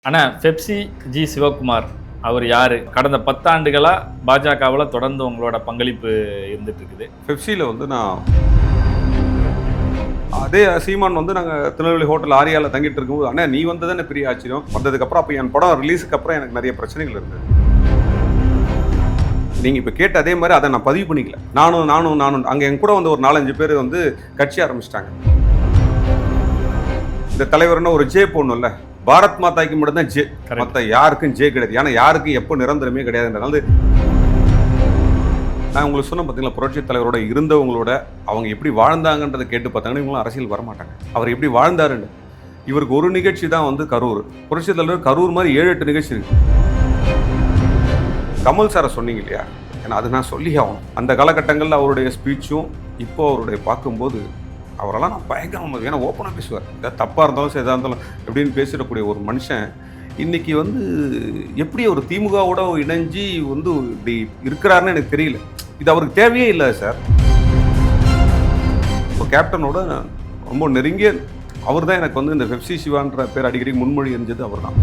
ஆனால் Pepsi G Sivakumar அவர் யார்? கடந்த 10 ஆண்டுகளாக பாஜகவில் தொடர்ந்து உங்களோட பங்களிப்பு இருந்துட்டு இருக்குது. பெப்சியில் வந்து நான் அதே சீமான் வந்து நாங்கள் திருநெல்வேலி ஹோட்டல் ஆரியாவில் தங்கிட்டு இருக்கும்போது, அண்ணா நீ வந்தது என்ன பெரிய ஆச்சரியம். வந்ததுக்கப்புறம் அப்போ என் படம் ரிலீஸுக்கு அப்புறம் எனக்கு நிறைய பிரச்சனைகள் இருந்தது. நீங்கள் இப்போ கேட்ட அதே மாதிரி அதை நான் பதிவு பண்ணிக்கல. நானும் அங்கே என் கூட வந்து ஒரு 4-5 பேர் வந்து கட்சி ஆரம்பிச்சிட்டாங்க. இந்த தலைவர்னா ஒரு ஜே போடணும்ல, பாரத் மாதாக்கு மட்டும் தான் ஜே, மற்ற யாருக்கும் ஜே கிடையாது. ஏன்னா யாருக்கும் எப்போ நிரந்தரமே கிடையாதுன்றதுனால நான் உங்களுக்கு சொன்ன பார்த்தீங்களா, புரட்சி தலைவரோட இருந்தவங்களோட அவங்க எப்படி வாழ்ந்தாங்கன்றதை கேட்டு பார்த்தாங்கன்னா இவங்களும் அரசியல் வரமாட்டாங்க. அவர் எப்படி வாழ்ந்தாருன்னு இவருக்கு ஒரு நிகழ்ச்சி தான் வந்து கரூர். புரட்சி தலைவர் கரூர் மாதிரி 7-8 நிகழ்ச்சி இருக்கு. கமல் சாரை சொன்னீங்க இல்லையா, ஏன்னா அது நான் சொல்லி ஆகணும். அந்த காலகட்டங்களில் அவருடைய ஸ்பீச்சும் இப்போ அவருடைய பார்க்கும்போது அவரெல்லாம் நான் பயங்கரமாக, ஏன்னா ஓப்பனாக பேசுவார். ஏதாவது தப்பாக இருந்தாலும் சரி, எதாக இருந்தாலும் எப்படின்னு பேசிடக்கூடிய ஒரு மனுஷன் இன்றைக்கி வந்து எப்படி ஒரு திமுகவோட இணைஞ்சி வந்து இப்படி இருக்கிறாருன்னு எனக்கு தெரியல. இது அவருக்கு தேவையே இல்லை சார். இப்போ கேப்டனோட ரொம்ப நெருங்கிய அவர் தான் எனக்கு வந்து இந்த பெப்சி சிவான்ற பேர் அடிக்கடி முன்மொழி எரிஞ்சது அவர் தான்.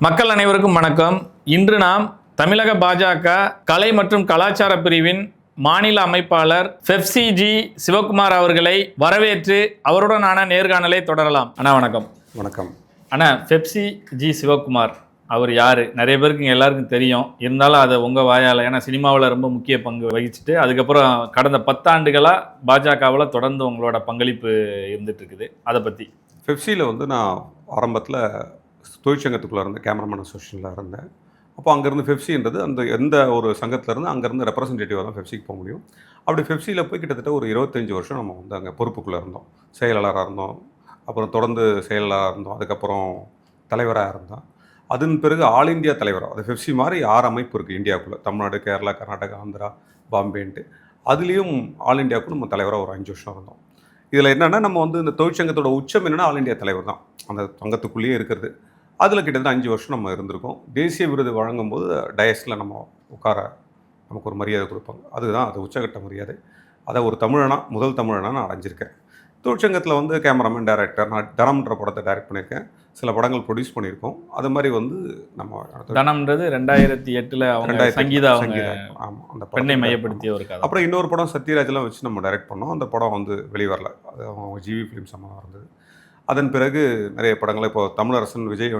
மக்கள் அனைவருக்கும் வணக்கம். இன்று நாம் தமிழக பாஜக கலை மற்றும் கலாச்சார பிரிவின் மாநில அமைப்பாளர் பெப்சி ஜி சிவகுமார் அவர்களை வரவேற்று அவருடனான நேர்காணலை தொடரலாம். அண்ணா வணக்கம். வணக்கம். அண்ணா, பெப்சி ஜி சிவகுமார் அவர் யார்? நிறைய பேருக்கு எல்லாருக்கும் தெரியும், இருந்தாலும் அதை உங்கள் வாயால், ஏன்னா சினிமாவில் ரொம்ப முக்கிய பங்கு வகிச்சுட்டு அதுக்கப்புறம் கடந்த 10 ஆண்டுகளாக பாஜகவில் தொடர்ந்து உங்களோட பங்களிப்பு இருந்துட்டு இருக்குது. அதை பற்றி. பெப்சியில் வந்து நான் ஆரம்பத்தில் தொழிற்சங்கத்துக்குள்ளே இருந்தேன், கேமராமேன் அசோசியேஷனில் இருந்தேன். அப்போ அங்கேருந்து பெப்சின்றது அந்த எந்த ஒரு சங்கத்திலேருந்து அங்கேருந்து ரெப்ரசன்டேட்டிவாக தான் பெப்சிக்கு போக முடியும். அப்படி பெப்சியில் போய் கிட்டத்தட்ட ஒரு 25 வருஷம் நம்ம வந்து அங்கே பொறுப்புக்குள்ளே இருந்தோம். செயலாளராக இருந்தோம், அப்புறம் தொடர்ந்து செயலாளராக இருந்தோம், அதுக்கப்புறம் தலைவராக இருந்தோம். அதன் பிறகு ஆல் இந்தியா தலைவராக, அது பெப்சி மாதிரி 6 அமைப்பு இருக்குது இந்தியாவுக்குள்ளே, தமிழ்நாடு, கேரளா, கர்நாடகா, ஆந்திரா, பாம்பேன்ட்டு. அதுலேயும் ஆல் இந்தியாவுக்கு நம்ம தலைவராக ஒரு 5 வருஷம் இருந்தோம். இதில் என்னென்னா, நம்ம வந்து இந்த தொழிற்சங்கத்தோட உச்சம் என்னென்னா ஆல் இந்தியா தலைவர் தான், அந்த சங்கத்துக்குள்ளேயே இருக்கிறது. அதில் கிட்டத்தட்ட 5 வருஷம் நம்ம இருந்திருக்கோம். தேசிய விருது வழங்கும்போது டயஸில் நம்ம உட்கார நமக்கு ஒரு மரியாதை கொடுப்பாங்க. அதுதான் அது உச்சகட்ட மரியாதை. அதை ஒரு தமிழனா, முதல் தமிழனா நான் அடைஞ்சிருக்கேன். தொழிற்சங்கத்தில் வந்து கேமராமேன், டைரக்டர், நான் தனம்ன்ற படத்தை டைரக்ட் பண்ணியிருக்கேன், சில படங்கள் ப்ரொடியூஸ் பண்ணியிருக்கோம். அது மாதிரி வந்து நம்ம தனம்ன்றது 2008 அவங்க சங்கீதா, ஆமாம், அந்த பெண்ணை மையப்படுத்திய ஒரு கதை. அப்புறம் இன்னொரு படம் சத்யராஜெலாம் வச்சு நம்ம டைரக்ட் பண்ணோம். அந்த படம் வந்து வெளிவரல, அது அவங்க ஜிவி ஃபிலிம் சம்மந்தமாக இருந்தது. அதன் பிறகு நிறைய படங்களை இப்போ தமிழரசன் விஜய்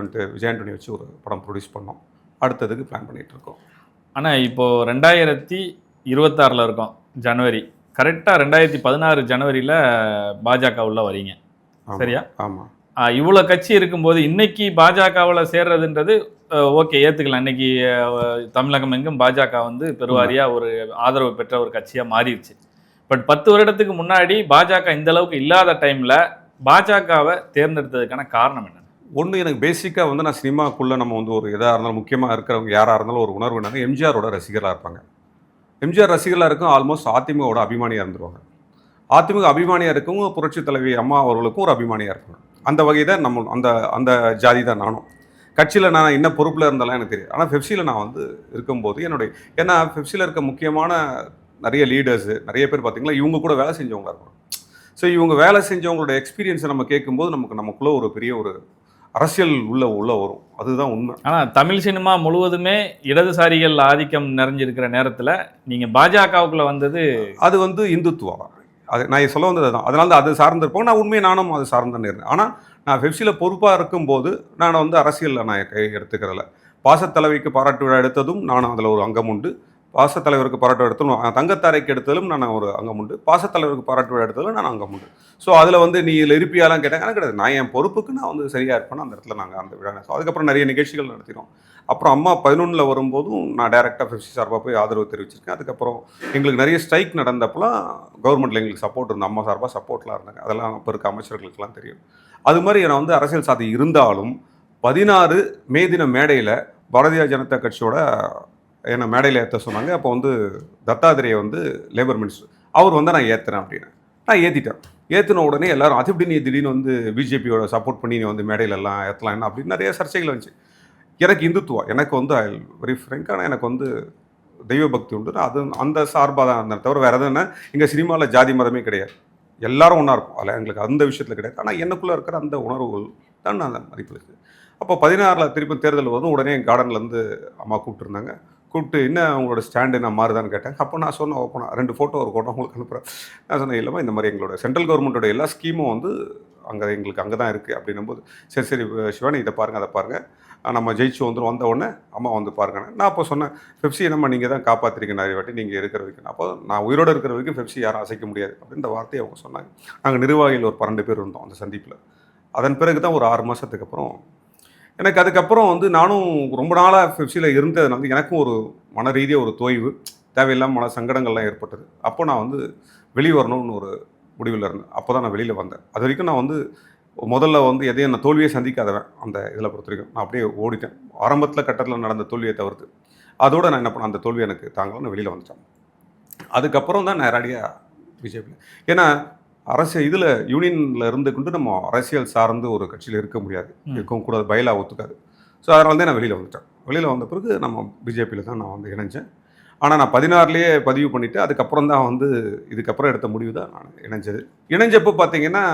ஆண்டனி வச்சு ஒரு படம் ப்ரொடியூஸ் பண்ணோம். அடுத்ததுக்கு பிளான் பண்ணிகிட்ருக்கோம். ஆனால் இப்போது 2026 இருக்கோம், ஜனவரி. கரெக்டாக 2016 ஜனவரியில் பாஜக உள்ள வரீங்க, சரியா? ஆமாம். இவ்வளோ கட்சி இருக்கும்போது இன்னைக்கு பாஜகவில் சேர்றதுன்றது ஓகே, ஏற்றுக்கலாம். இன்னைக்கு தமிழகம் எங்கும் பாஜக வந்து பெருவாரியாக ஒரு ஆதரவு பெற்ற ஒரு கட்சியாக மாறிடுச்சு. பட் 10 வருடத்துக்கு முன்னாடி பாஜக இந்த அளவுக்கு இல்லாத டைமில் பாஜகவை தேர்ந்தெடுத்ததுக்கான காரணம் என்ன? ஒன்று, எனக்கு பேசிக்காக வந்து நான் சினிமாக்குள்ளே நம்ம வந்து ஒரு எதாக இருந்தாலும் முக்கியமாக இருக்கிறவங்க யாராக இருந்தாலும் ஒரு உணர்வு என்னன்னா, எம்ஜிஆரோட ரசிகர்களாக இருப்பாங்க. எம்ஜிஆர் ரசிகர்களாக இருக்கும், ஆல்மோஸ்ட் அதிமுகவோட அபிமானியாக இருந்துருவாங்க. அதிமுக அபிமானியாக இருக்கவங்க புரட்சி தலைவி அம்மா அவர்களுக்கும் ஒரு அபிமானியாக இருப்பாங்க. அந்த வகை தான் நம்ம அந்த ஜாதி தான் நானும். கட்சியில் நான் என்ன பொறுப்பில் இருந்தாலும் எனக்கு தெரியும். ஆனால் பெப்சியில் நான் வந்து இருக்கும்போது ஏன்னா பெப்சியில் இருக்க முக்கியமான நிறைய லீடர்ஸு, நிறைய பேர் பார்த்திங்களா இவங்க கூட வேலை செஞ்சவங்களா இருக்கும். ஸோ இவங்க வேலை செஞ்சவங்களோட எக்ஸ்பீரியன்ஸை நம்ம கேட்கும்போது நமக்குள்ளே ஒரு பெரிய ஒரு அரசியல் உள்ள வரும். அதுதான் உண்மை. ஆனால் தமிழ் சினிமா முழுவதுமே இடதுசாரிகள் ஆதிக்கம் நிறைஞ்சிருக்கிற நேரத்தில் நீங்கள் பாஜகவுக்குள்ளே வந்தது, அது வந்து இந்துத்துவா. அது நான் சொல்ல வந்தது தான். அதனால தான் அது சார்ந்திருப்போம். நானும் அது சார்ந்தேன்னு இருந்தேன். ஆனால் நான் பெப்சியில் பொறுப்பாக இருக்கும்போது நான் வந்து அரசியலில் நான் கை எடுத்துக்கிறதில்ல. பாசத்தலைவிக்கு பாராட்டு விழா எடுத்ததும் நானும் அதில் ஒரு அங்கம் உண்டு. பாசத்தலைவருக்கு பாராட்டு எடுத்தலும், தங்கத்தாரைக்கு எடுத்ததிலும் நான் ஒரு அங்கம் உண்டு. பாசத்தலைவருக்கு பாராட்டு விழா எடுத்ததிலும் நான் அங்கம் உண்டு. ஸோ அதில் வந்து நீ இதில் இருப்பியாலாம் கேட்டாங்க, கிடையாது. நான் என் பொறுப்புக்கு நான் வந்து சரியாக இருப்பேன். அந்த இடத்துல நாங்கள் அந்த விழா. ஸோ அதுக்கப்புறம் நிறைய நிகழ்ச்சிகள் நடத்தினோம். அப்புறம் அம்மா 11 வரும்போதும் நான் டைரெக்டாக பெப்சி சார்பாக போய் ஆதரவு தெரிவிச்சிருக்கேன். அதுக்கப்புறம் எங்களுக்கு நிறைய ஸ்ட்ரைக் நடந்தப்பெல்லாம் கவர்மெண்ட்டில் எங்களுக்கு சப்போர்ட் இருந்தது, அம்மா சார்பாக சப்போர்ட்லாம் இருந்தாங்க. அதெல்லாம் இப்போ இருக்க அமைச்சர்களுக்கெல்லாம் தெரியும். அது மாதிரி நான் வந்து அரசியல் சாதி இருந்தாலும் 16 மே தின மேடையில் பாரதிய ஜனதா கட்சியோட என்னை மேடையில் ஏற்ற சொன்னாங்க. அப்போ வந்து தத்தாத்திரேய வந்து லேபர் மினிஸ்டர், அவர் வந்து நான் ஏற்றுறேன் அப்படின்னு. நான் ஏற்றிட்டேன். ஏற்றின உடனே எல்லாரும் அது எப்படி நீ திடீர்னு வந்து பிஜேபியோட சப்போர்ட் பண்ணி நீ வந்து மேடையிலெல்லாம் ஏற்றலாம் என்ன அப்படின்னு நிறைய சர்ச்சைகள் வந்துச்சு. எனக்கு இந்துத்துவா, எனக்கு வந்து வெரி ஃப்ரெங்கான எனக்கு வந்து தெய்வ பக்தி உண்டு. அது அந்த சார்பாக தான் இருந்தேன் தவிர வேறு எதுவும் என்ன, எங்கள் சினிமாவில் ஜாதி மதமே கிடையாது. எல்லாரும் ஒன்றா இருப்போம். அதில் எங்களுக்கு அந்த விஷயத்தில் கிடையாது. ஆனால் எனக்குள்ளே இருக்கிற அந்த உணர்வுகள் தான் நான் அந்த மதிப்பு. அப்போ 16ல் திருப்பி தேர்தல் வரும். உடனே என் கார்டன்லேருந்து அம்மா கூப்பிட்டுருந்தாங்க. கூப்பிட்டு என்ன உங்களோட ஸ்டாண்டு நான் மாறுதான்னு கேட்டேன். அப்போ நான் சொன்னேன் ஓப்பனா 2 ஃபோட்டோ ஒரு ஃபோட்டோ உங்களுக்கு அனுப்புகிறேன். நான் சொன்னேன் இல்லைம்மா இந்த மாதிரி எங்களோட சென்ட்ரல் கவர்மெண்ட்டோட எல்லா ஸ்கீமும் வந்து எங்களுக்கு அங்கே தான் இருக்குது அப்படின்னும்போது, சரி சரி சிவானி இதை பாருங்கள் அதை பாருங்கள், நம்ம ஜெயிச்சு வந்துடும், வந்த உடனே அம்மா வந்து பாருங்கண்ணே. நான் அப்போ சொன்னேன் பெப்சி என்னம்மா நீங்கள் தான் காப்பாற்றிருக்கீங்க நிறைய வாட்டி நீங்கள் இருக்கிற வரைக்கும். அப்போ நான் உயிரோடு இருக்கிற வரைக்கும் பெப்சி யாரும் அசைக்க முடியாது அப்படின்ற வார்த்தையை அவங்க சொன்னாங்க. நாங்கள் நிர்வாகிகள் ஒரு 12 பேர் இருந்தோம் அந்த சந்திப்பில். அதன் பிறகு தான் ஒரு 6 மாதத்துக்கு அப்புறம் எனக்கு அதுக்கப்புறம் வந்து நானும் ரொம்ப நாளாக பெப்சியில் இருந்ததுனால எனக்கும் ஒரு மன ரீதியாக ஒரு தோய்வு, தேவையில்லாமல் மன சங்கடங்கள்லாம் ஏற்பட்டது. அப்போ நான் வந்து வெளியே வரணும்னு ஒரு முடிவில் இருந்தேன். அப்போ தான் நான் வெளியில் வந்தேன். அது வரைக்கும் நான் வந்து முதல்ல வந்து எதையும் நான் தோல்வியை சந்திக்காதவன் அந்த இதில் பொறுத்த வரைக்கும். நான் அப்படியே ஓடிட்டேன். ஆரம்பத்தில் கட்டத்தில் நடந்த தோல்வியை தவிர்த்து. அதோடு நான் என்ன பண்ணேன், அந்த தோல்வி எனக்கு தாங்கலாம், நான் வெளியில் வந்துட்டேன். அதுக்கப்புறம் தான் நேரடியாக பிஜேபியில். ஏன்னா அரசியல் இதில் யூனியனில் இருந்து கொண்டு நம்ம அரசியல் சார்ந்து ஒரு கட்சியில் இருக்க முடியாது, இருக்கவும் கூடாது, பயிலா ஒத்துக்காது. ஸோ அதனால தான் நான் வெளியில் வந்துட்டேன். வெளியில் வந்த பிறகு நம்ம பிஜேபியில் தான் நான் வந்து இணைஞ்சேன். ஆனால் நான் 16லேயே பதிவு பண்ணிவிட்டு அதுக்கப்புறம் தான் வந்து இதுக்கப்புறம் எடுத்த முடிவு தான் நான் இணைஞ்சது. இணைஞ்சப்போ பார்த்தீங்கன்னா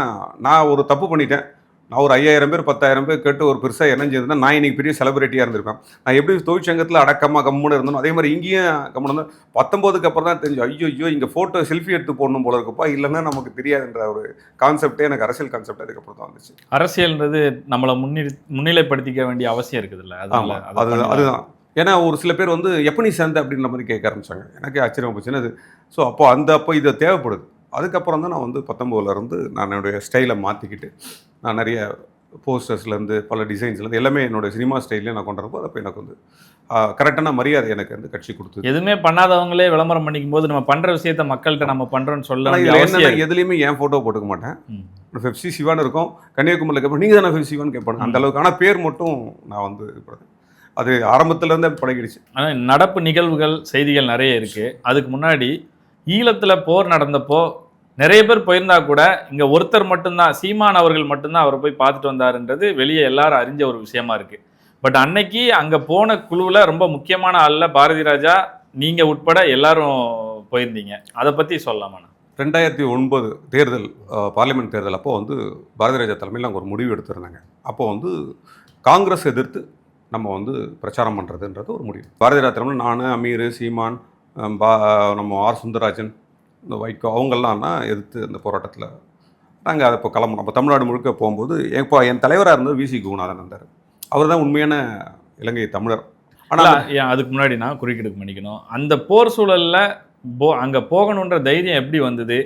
நான் ஒரு தப்பு பண்ணிட்டேன். நான் ஒரு 5000 பேர் 10,000 பேர் கேட்டு ஒரு பெருசாக இணைஞ்சிருந்தேன். நான் இன்றைக்கி பெரிய செலிபிரிட்டியாக இருந்திருப்பேன். நான் எப்படி தொழிற்சங்கத்தில் அடக்கமாக கம்முன்னு இருந்தோம் அதே மாதிரி இங்கேயும் கம்முன்னு இருந்தேன். 19க்கு அப்புறம் தான் தெரிஞ்சு ஐயோ இங்கே ஃபோட்டோ செல்ஃபி எடுத்து போடணும் போல இருக்குப்பா, இல்லைன்னா நமக்கு தெரியாதுன்ற ஒரு கான்செப்டே எனக்கு அரசியல் கான்செப்ட் அதுக்கப்புறம் தான் வந்துச்சு. அரசியல்ன்றது நம்மளை முன்னிலைப்படுத்திக்க வேண்டிய அவசியம் இருக்குதுல்ல, அதுதான். ஏன்னா ஒரு சில பேர் வந்து எப்போ நீ சேர்ந்த அப்படின்ற மாதிரி கேட்க ஆரம்பிச்சாங்க. எனக்கே ஆச்சரியமாக போச்சுன்னா அது. ஸோ அப்போ இது தேவைப்படுது. அதுக்கப்புறம் தான் நான் வந்து 19லேருந்து நான் என்னுடைய ஸ்டைலை மாற்றிக்கிட்டு நான் நிறைய போஸ்டர்ஸ்லேருந்து பல டிசைன்ஸ்லேருந்து எல்லாமே என்னோடய சினிமா ஸ்டைல்லே நான் கொண்டு வரப்போ அப்போ எனக்கு வந்து கரெக்டான மரியாதை எனக்கு வந்து கட்சி கொடுத்தது. எதுவுமே பண்ணாதவங்களே விளம்பரம் பண்ணிக்கும் போது நம்ம பண்ணுற விஷயத்த மக்கள்கிட்ட நம்ம பண்ணுறோன்னு சொல்ல என்னென்ன எதுலேயுமே என் ஃபோட்டோ போட்டுக்க மாட்டேன். பெப்சி சிவான்னு இருக்கும், கன்னியாகுமரியில் கேட்பேன் நீங்கள் தானே பெப்சி சிவான்னு கேட்பாங்க அந்த அளவுக்கு. ஆனால் பேர் மட்டும் நான் வந்து அது ஆரம்பத்துலேருந்தே பழகிடுச்சு. ஆனால் நடப்பு நிகழ்வுகள் செய்திகள் நிறைய இருக்குது. அதுக்கு முன்னாடி ஈழத்தில் போர் நடந்தப்போ நிறைய பேர் போயிருந்தா கூட இங்கே ஒருத்தர் மட்டும்தான், சீமான் அவர்கள் மட்டும்தான் அவரை போய் பார்த்துட்டு வந்தாருன்றது வெளியே எல்லாரும் அறிஞ்ச ஒரு விஷயமா இருக்குது. பட் அன்னைக்கு அங்கே போன குழுவில் ரொம்ப முக்கியமான ஆளில் பாரதி ராஜா நீங்கள் உட்பட எல்லாரும் போயிருந்தீங்க. அதை பற்றி சொல்லலாமா? 2009 தேர்தல், பார்லிமெண்ட் தேர்தல் அப்போ வந்து பாரதி ராஜா தலைமையில் நாங்கள் ஒரு முடிவு எடுத்திருந்தாங்க. அப்போ வந்து காங்கிரஸ் எதிர்த்து நம்ம வந்து பிரச்சாரம் பண்ணுறதுன்றது ஒரு முடிவு. பாரதி ராஜா தலைமையில் நான், அமீர், சீமான், நம்ம ஆர் சுந்தரராஜன், இந்த வைகோ அவங்கெல்லாம் எதிர்த்து அந்த போராட்டத்தில் நாங்கள் அதை இப்போ கிளம்பணும். அப்போ தமிழ்நாடு முழுக்க போகும்போது என் தலைவராக இருந்தது விசி குருநாதன் இருந்தார். அவர் தான் உண்மையான இலங்கை தமிழர். ஆனால் அதுக்கு முன்னாடி நான் குறுக்கீடு பண்ணிக்கணும், அந்த போர் சூழலில் அங்கே போகணுன்ற தைரியம் எப்படி வந்தது,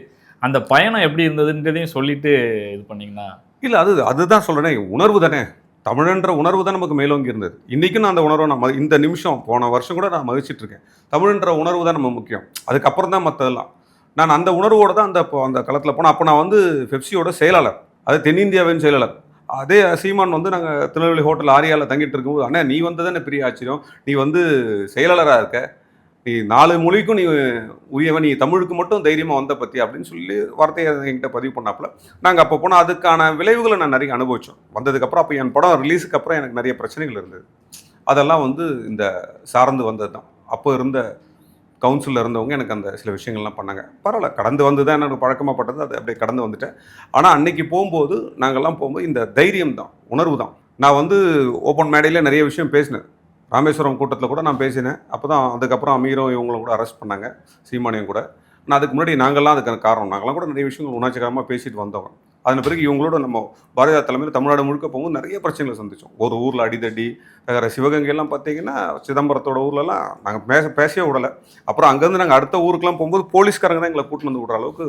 அந்த பயணம் எப்படி இருந்ததுன்றதையும் சொல்லிட்டு இது பண்ணிங்கன்னா. இல்லை அதுதான் சொல்கிறேன், உணர்வு தானே, தமிழன்ற உணர்வு தான் நமக்கு மேலோங்கி இருந்தது. இன்றைக்கும் நான் அந்த உணர்வை நான் இந்த நிமிஷம் போன வருஷம் கூட நான் மதிச்சிட்ருக்கேன். தமிழன்ற உணர்வு தான் நம்ம முக்கியம், அதுக்கப்புறம் தான் மற்றதெல்லாம். நான் அந்த உணர்வோடு தான் அந்த களத்தில் போனேன். அப்போ நான் வந்து பெப்சியோட செயலாளர், அது தென்னிந்தியாவின் செயலாளர். அதே சீமான் வந்து நாங்கள் திருநெல்வேலி ஹோட்டல் ஆரியாவில் தங்கிட்டு இருக்கும்போது, அண்ணா நீ வந்தது என்ன பெரிய ஆச்சரியம், நீ வந்து செயலாளராக இருக்க, நீ 4 மொழிக்கும் நீ உயவன், நீ தமிழுக்கு மட்டும் தைரியமாக வந்த பற்றி அப்படின்னு சொல்லி வார்த்தையை என்கிட்ட பதிவு பண்ணாப்புல. நாங்கள் அப்போ போனால் அதுக்கான விளைவுகளை நான் நிறைய அனுபவித்தோம். வந்ததுக்கப்புறம் அப்போ என் படம் ரிலீஸுக்கு அப்புறம் எனக்கு நிறைய பிரச்சனைகள் இருந்தது. அதெல்லாம் வந்து இந்த சார்ந்து வந்தது தான். அப்போ இருந்த கவுன்சிலில் இருந்தவங்க எனக்கு அந்த சில விஷயங்கள்லாம் பண்ணாங்க. பரவாயில்ல, கடந்து வந்து தான் எனக்கு பழக்கமாகப்பட்டது, அது அப்படியே கடந்து வந்துட்டேன். ஆனால் அன்னைக்கு போகும்போது நாங்கள்லாம் போகும்போது இந்த தைரியம் தான், உணர்வு தான். நான் வந்து ஓப்பன் மேடையில் நிறைய விஷயம் பேசினேன். ராமேஸ்வரம் கூட்டத்தில் கூட நான் பேசினேன். அப்போ தான் அதுக்கப்புறம் அமீரும் இவங்களும் கூட அரெஸ்ட் பண்ணாங்க, சீமானியும் கூட. நான் அதுக்கு முன்னாடி நாங்கள்லாம் அதுக்கான காரணம், நாங்கள்லாம் கூட நிறைய விஷயங்கள் உணர்ச்சிகரமாக பேசிட்டு வந்தவங்க. அதன் பிறகு இவங்களோட நம்ம பாரதிய தலைமையில் தமிழ்நாடு முழுக்க போகும்போது நிறைய பிரச்சனைகளை சந்தித்தோம். ஒரு ஊரில் அடிதடி, வேறு சிவகங்கையெல்லாம் பார்த்தீங்கன்னா சிதம்பரத்தோட ஊர்லலாம் நாங்கள் பேசவே விடலை. அப்புறம் அங்கேருந்து நாங்கள் அடுத்த ஊருக்கெலாம் போகும்போது போலீஸ்காரங்க தான் எங்களை கூட்டின்னு வந்து விடுற அளவுக்கு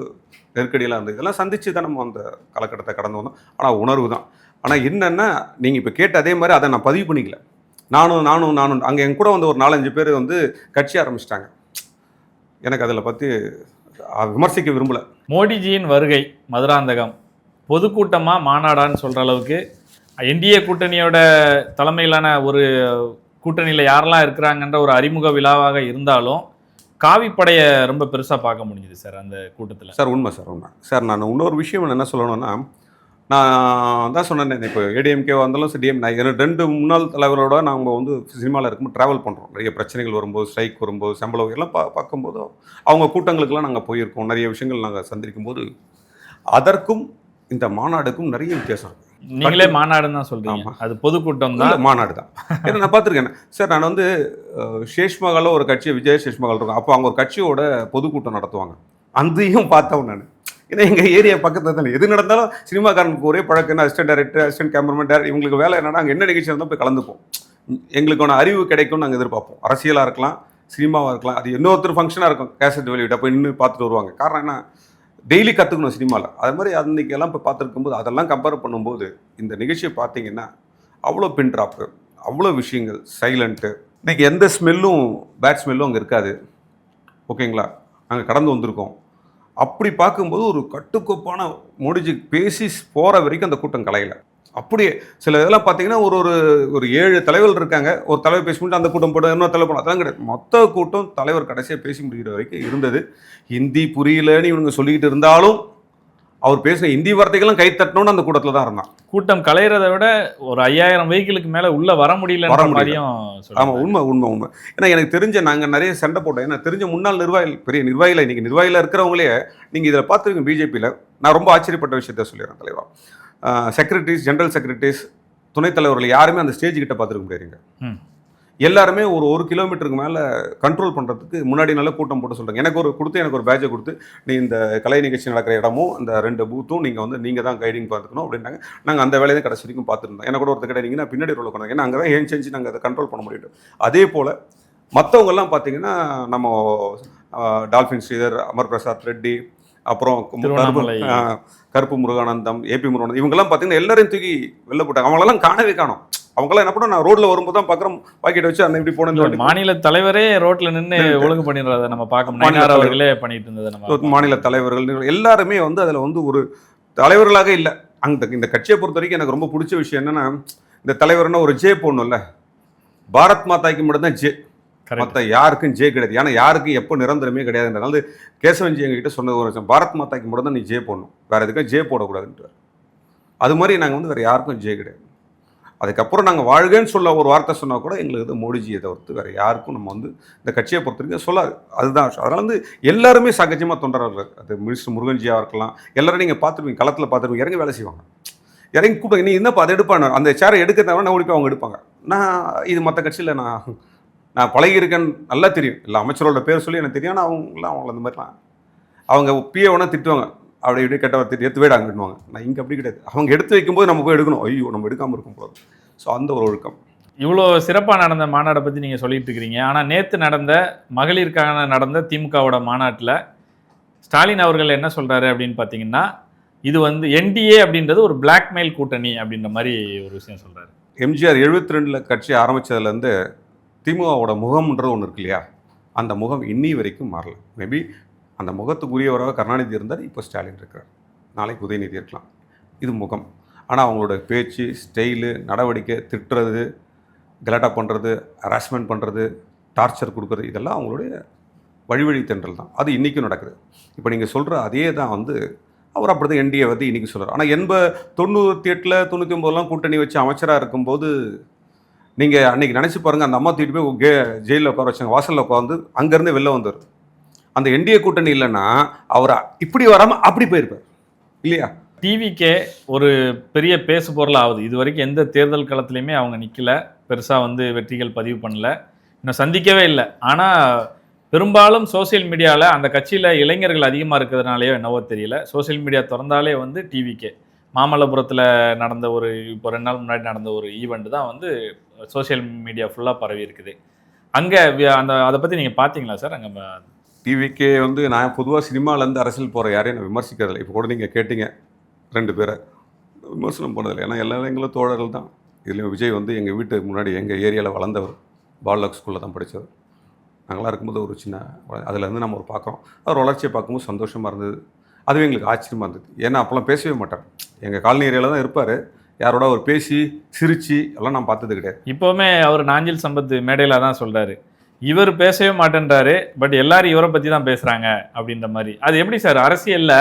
நெருக்கடியெல்லாம் இருந்தது. இதெல்லாம் சந்தித்து தான் நம்ம அந்த காலகட்டத்தை கடந்து வந்தோம். ஆனால் உணர்வு தான். ஆனால் என்னென்னா நீங்கள் இப்போ கேட்ட அதே மாதிரி அதை நான் பதிவு பண்ணிக்கல. நானும் அங்கே என் கூட வந்து ஒரு 4-5 பேர் வந்து கட்சி ஆரம்பிச்சிட்டாங்க. எனக்கு அதில் பற்றி விமர்சிக்க விரும்பலை. மோடிஜியின் வருகை மதுராந்தகம் பொதுக்கூட்டமாக மாநாடான்னு சொல்கிற அளவுக்கு என்டிஏ கூட்டணியோட தலைமையிலான ஒரு கூட்டணியில் யாரெல்லாம் இருக்கிறாங்கன்ற ஒரு அறிமுக விழாவாக இருந்தாலும் காவிப்படையை ரொம்ப பெருசாக பார்க்க முடிஞ்சுது சார் அந்த கூட்டத்தில். சார் உண்மை சார். நான் இன்னொரு விஷயம் என்ன சொல்லணும்னா, நான் தான் சொன்னேன், இப்போ ஏடிஎம்கேவாக இருந்தாலும் சரி டிஎம், நான் 2 முன்னாள் தலைவரோட நாங்கள் வந்து சினிமாவில் இருக்கும்போது ட்ராவல் பண்ணுறோம். நிறைய பிரச்சனைகள் வரும்போது, ஸ்ட்ரைக் வரும்போது, சம்பள உயர்லாம் பார்க்கும்போது அவங்க கூட்டங்களுக்கெல்லாம் நாங்கள் போயிருக்கோம். நிறைய விஷயங்கள் நாங்கள் சந்திக்கும் போது அதற்கும் இந்த மாநாடுக்கும் நிறைய வித்தியாசம் இருக்கு. நீங்களே மாநாடுன்னு தான் சொல்றீங்க. அது பொதுக்கூட்டம் தான். மாநாடு தான். ஏன்னா நான் பார்த்துருக்கேன் சார். நான் வந்து ஷேஷ்மகாலில் ஒரு கட்சி, விஜய் ஷேஷ்மகால் இருக்கும். அப்போ அவங்க ஒரு கட்சியோட பொதுக்கூட்டம் நடத்துவாங்க. அதையும் பார்த்தவன் நான். ஏன்னா எங்கள் ஏரியா பக்கத்தில் தானே எது நடந்தாலும் சினிமாக்காரனுக்கு ஒரே பழக்கம், assistant director, assistant cameraman, director, இவங்களுக்கு வேலை என்னன்னா அங்கே என்ன நிகழ்ச்சி இருந்தால் போய் கலந்துப்போம். எங்களுக்கான அறிவு கிடைக்கும்னு நாங்கள் எதிர்பார்ப்போம். அரசியலாக இருக்கலாம், சினிமாவாக இருக்கலாம், அது இன்னொருத்தர் ஃபங்க்ஷனாக இருக்கும், கேசட் வெளியிட்ட போய் நின்று பார்த்துட்டு வருவாங்க. காரணம் என்ன, டெய்லி கற்றுக்கணும் சினிமாவில். அது மாதிரி அன்றைக்கெல்லாம் இப்போ பார்த்துருக்கும்போது அதெல்லாம் கம்பேர் பண்ணும்போது இந்த நிகழ்ச்சியை பார்த்தீங்கன்னா அவ்வளோ பின் ட்ராப்பு, அவ்வளோ விஷயங்கள், சைலண்ட்டு. இன்றைக்கி எந்த ஸ்மெல்லும், பேட் ஸ்மெல்லும் அங்கே இருக்காது. ஓகேங்களா? நாங்கள் கடந்து வந்திருக்கோம். அப்படி பார்க்கும்போது ஒரு கட்டுக்கோப்பான மோடிஜி பேசி போகிற வரைக்கும் அந்த கூட்டம் கலையலை. அப்படியே சில இதெல்லாம் பார்த்தீங்கன்னா ஒரு 7 தலைவர்கள் இருக்காங்க. ஒரு தலைவர் பேசி முடிச்சு அந்த கூட்டம் போட இன்னொரு தலைவர் போட, அதெல்லாம் கிடையாது. மொத்த கூட்டம் தலைவர் கடைசியாக பேசி முடிகிற வரைக்கும் இருந்தது. ஹிந்தி புரியலன்னு இவங்க சொல்லிக்கிட்டு இருந்தாலும் அவர் பேசின ஹிந்தி வார்த்தைகளும் கை தட்டணும்னு அந்த கூட்டத்தில் தான் இருந்தான். கூட்டம் கலையிறதை விட ஒரு 5000 வெஹிக்கிளுக்கு மேலே உள்ளே வர முடியல. ஆமாம், உண்மை. ஏன்னா எனக்கு தெரிஞ்ச நாங்கள் நிறைய சண்டை போட்டோம். ஏன்னா தெரிஞ்ச முன்னாள் நிர்வாகிகள், பெரிய நிர்வாகிகள், இன்றைக்கி நிர்வாகியில் இருக்கிறவங்களே நீங்கள் இதில் பார்த்துருக்கீங்க. பிஜேபியில் நான் ரொம்ப ஆச்சரியப்பட்ட விஷயத்த சொல்லிடுறேன் தலைவா. செக்ரட்டரிஸ், ஜெனரல் செக்ரட்டரிஸ், துணைத் தலைவர்கள் யாருமே அந்த ஸ்டேஜ் கிட்ட பார்த்துருக்க முடியாதுங்க. எல்லாருமே ஒரு கிலோமீட்டருக்கு மேலே கண்ட்ரோல் பண்ணுறதுக்கு முன்னாடி நல்ல கூட்டம் போட்டு சொல்கிறாங்க. எனக்கு ஒரு பேட்சை கொடுத்து, நீ இந்த கலை நிகழ்ச்சி நடக்கிற இடமும் அந்த 2 பூத்தும் நீங்கள் தான் கைடிங் பார்த்துக்கணும் அப்படின்னாங்க. நாங்கள் அந்த வேலையை தான் கடைசி வரைக்கும் பார்த்துருந்தோம். எனக்கு கூட ஒருத்தர் கேட்டீங்கன்னா பின்னாடி ரோல் கொண்டாங்க. ஏன்னா அங்கே தான் ஏன் செஞ்சு நாங்கள் அதை கண்ட்ரோல் பண்ண முடியும். அதே போல் மற்றவங்கெல்லாம் பார்த்தீங்கன்னா நம்ம டால்ஃபின் ஸ்ரீதர், அமர் பிரசாத் ரெட்டி, அப்புறம் கருப்பு முருகானந்தம், ஏபி முருகானந்தம், இவங்கெல்லாம் பார்த்தீங்கன்னா எல்லாரையும் தூக்கி வெளில போட்டாங்க. அவங்களெல்லாம் காணவே காணும். அவங்களாம் என்ன பண்ண, நான் ரோட்ல வரும்போது தான் பார்க்குறோம், பாக்கெட் வச்சு அன்னை இப்படி போனேன்னு மாநில தலைவரே ரோட்ல நின்று ஒழுங்கு பண்ணிடுறத நம்ம பார்க்க, மாநில அவர்களே பண்ணிட்டு இருந்தது. நம்ம மாநில தலைவர்கள் எல்லாருமே வந்து அதில் வந்து ஒரு தலைவர்களாக இல்லை. இந்த கட்சியை பொறுத்த வரைக்கும் எனக்கு ரொம்ப பிடிச்ச விஷயம் என்னன்னா, இந்த தலைவர்னா ஒரு ஜே போடணும்ல, பாரத் மாதாக்கு மட்டும் தான் ஜே, மற்ற யாருக்கும் ஜே கிடையாது. ஏன்னா யாருக்கும் எப்போ நிரந்தரமே கிடையாதுன்றதுனால கேசவன்ஜி எங்ககிட்ட சொன்னது ஒரு விஷயம், பாரத் மாதாக்கு மட்டும் தான் நீ ஜே போடணும், வேற எதுக்கும் ஜே போடக்கூடாதுன்றார். அது மாதிரி நாங்கள் வந்து வேறு யாருக்கும் ஜே கிடையாது. அதுக்கப்புறம் நாங்கள் வாழ்கன்னு சொல்ல ஒரு வார்த்தை சொன்னால் கூட எங்களுக்கு மோடிஜியை தவிர்த்து வேறு யாருக்கும் நம்ம வந்து இந்த கட்சியை பொறுத்த வரைக்கும் சொல்லாது. அதுதான். அதனால் வந்து எல்லாருமே சகஜமாக தொண்டர்கள், அது மினிஸ்டர் முருகன்ஜியாக இருக்கலாம், எல்லாரும் நீங்கள் பார்த்துருவீங்க, களத்தில் பார்த்துருவீங்க, இறங்கி வேலை செய்வாங்க. இறங்கி கூப்பிட்டு நீ என்னப்பா அதை எடுப்பாங்க, அந்த சேரை எடுக்க தவிர நான் ஓடிப்போய் அவங்க எடுப்பாங்க. நான் இது மற்ற கட்சியில் நான் பழகியிருக்கேன்னு நல்லா தெரியும். இல்லை அமைச்சரோட பேர் சொல்லி எனக்கு தெரியும். ஆனால் அவங்கள அந்த மாதிரிலாம் அவங்க பிஏ வேணால் திட்டுவாங்க, அப்படி இப்படி கெட்டவர் திட்டு எடுத்து போய்டாங்க விடுவாங்க. நான் இங்கே அப்படி கிடையாது. அவங்க எடுத்து வைக்கும்போது நம்ம போய் எடுக்கணும். ஐயோ நம்ம எடுக்காமல் இருக்கும்போது. ஸோ அந்த ஒரு ஒழுக்கம். இவ்வளோ சிறப்பாக நடந்த மாநாடை பற்றி நீங்கள் சொல்லிட்டு இருக்கிறீங்க. ஆனால் நேற்று மகளிருக்கான நடந்த திமுகவோட மாநாட்டில் ஸ்டாலின் அவர்கள் என்ன சொல்கிறாரு அப்படின்னு பார்த்தீங்கன்னா, இது வந்து என்டிஏ அப்படின்றது ஒரு பிளாக்மெயில் கூட்டணி அப்படின்ற மாதிரி ஒரு விஷயம் சொல்கிறாரு. எம்ஜிஆர் 72 கட்சி ஆரம்பித்ததுலேருந்து திமுகவோட முகம்ன்றது ஒன்று இருக்கு இல்லையா, அந்த முகம் இன்னி வரைக்கும் மாறல. மேபி அந்த முகத்துக்குரியவராக கருணாநிதி இருந்தார், இப்போ ஸ்டாலின் இருக்கிறார், நாளைக்கு உதயநிதி இருக்கலாம். இது முகம். ஆனால் அவங்களோட பேச்சு, ஸ்டைலு, நடவடிக்கை, திட்டுறது, கலாட்டா பண்ணுறது, ஹராஸ்மெண்ட் பண்ணுறது, டார்ச்சர் கொடுக்குறது, இதெல்லாம் அவங்களுடைய வழி தென்றல் தான். அது இன்றைக்கும் நடக்குது. இப்போ நீங்கள் சொல்கிற அதே தான் வந்து அவர் அப்படி தான் என்டிஏ வந்து இன்றைக்கி சொல்கிறார். ஆனால் 98, 99 கூட்டணி வச்சு அமைச்சராக இருக்கும்போது நீங்கள் அன்றைக்கி நினச்சி பாருங்கள், அந்த அம்மா தூக்கிட்டு போய் ஜெயிலில் உட்கார வச்சாங்க, வாசலில் உட்காந்து அங்கேருந்து வெளில வந்தார். அந்த என்டிஏ கூட்டணி இல்லைன்னா அவர் இப்படி வராமல் அப்படி போயிருப்பார் இல்லையா? டிவிக்கே ஒரு பெரிய பேசு பொருள் ஆகுது. இது வரைக்கும் எந்த தேர்தல் களத்துலையுமே அவங்க நிற்கல, பெருசாக வந்து வெற்றிகள் பதிவு பண்ணல, இன்னும் சந்திக்கவே இல்லை. ஆனால் பெரும்பாலும் சோசியல் மீடியாவில் அந்த கட்சியில் இளைஞர்கள் அதிகமாக இருக்கிறதுனாலையோ என்னவோ தெரியல, சோசியல் மீடியா திறந்தாலே வந்து டிவிக்கே. மாமல்லபுரத்தில் நடந்த இப்போ 2 நாள் முன்னாடி நடந்த ஒரு ஈவெண்ட் தான் வந்து சோசியல் மீடியா ஃபுல்லாக பரவி இருக்குது. அங்கே அதை பற்றி நீங்கள் பார்த்தீங்களா சார்? அங்கே டிவிக்கே வந்து நான் பொதுவாக சினிமாவிலேருந்து அரசியல் போகிற யாரையும் நான் விமர்சிக்கிறதில்லை. இப்போ கூட நீங்கள் கேட்டீங்க 2 பேரை, விமர்சனம் போனதில்லை. ஏன்னா எல்லாரும் எங்களும் தோழர்கள் தான். இதுலேயும் விஜய் வந்து எங்கள் வீட்டுக்கு முன்னாடி எங்கள் ஏரியாவில் வளர்ந்தவர், பாலக் ஸ்கூலில் தான் படித்தவர். நாங்களாம் இருக்கும்போது ஒரு சின்ன அதுலேருந்து நம்ம பார்க்குறோம். அவர் வளர்ச்சியை பார்க்கும்போது சந்தோஷமாக இருந்தது. அதுவே எங்களுக்கு ஆச்சரியமாக இருந்தது. ஏன்னா அப்போல்லாம் பேசவே மாட்டார். எங்கள் காலனி ஏரியாவில் தான் இருப்பார். யாரோட அவர் பேசி சிரித்து எல்லாம் நான் பார்த்தது கிடையாது. இப்போவுமே அவர் நாஞ்சில் சம்பத் மேடையில் தான் சொல்கிறாரு, இவர் பேசவே மாட்டேன்றாரு, பட் எல்லாரும் இவரை பற்றி தான் பேசுகிறாங்க அப்படின்ற மாதிரி. அது எப்படி சார் அரசியலில்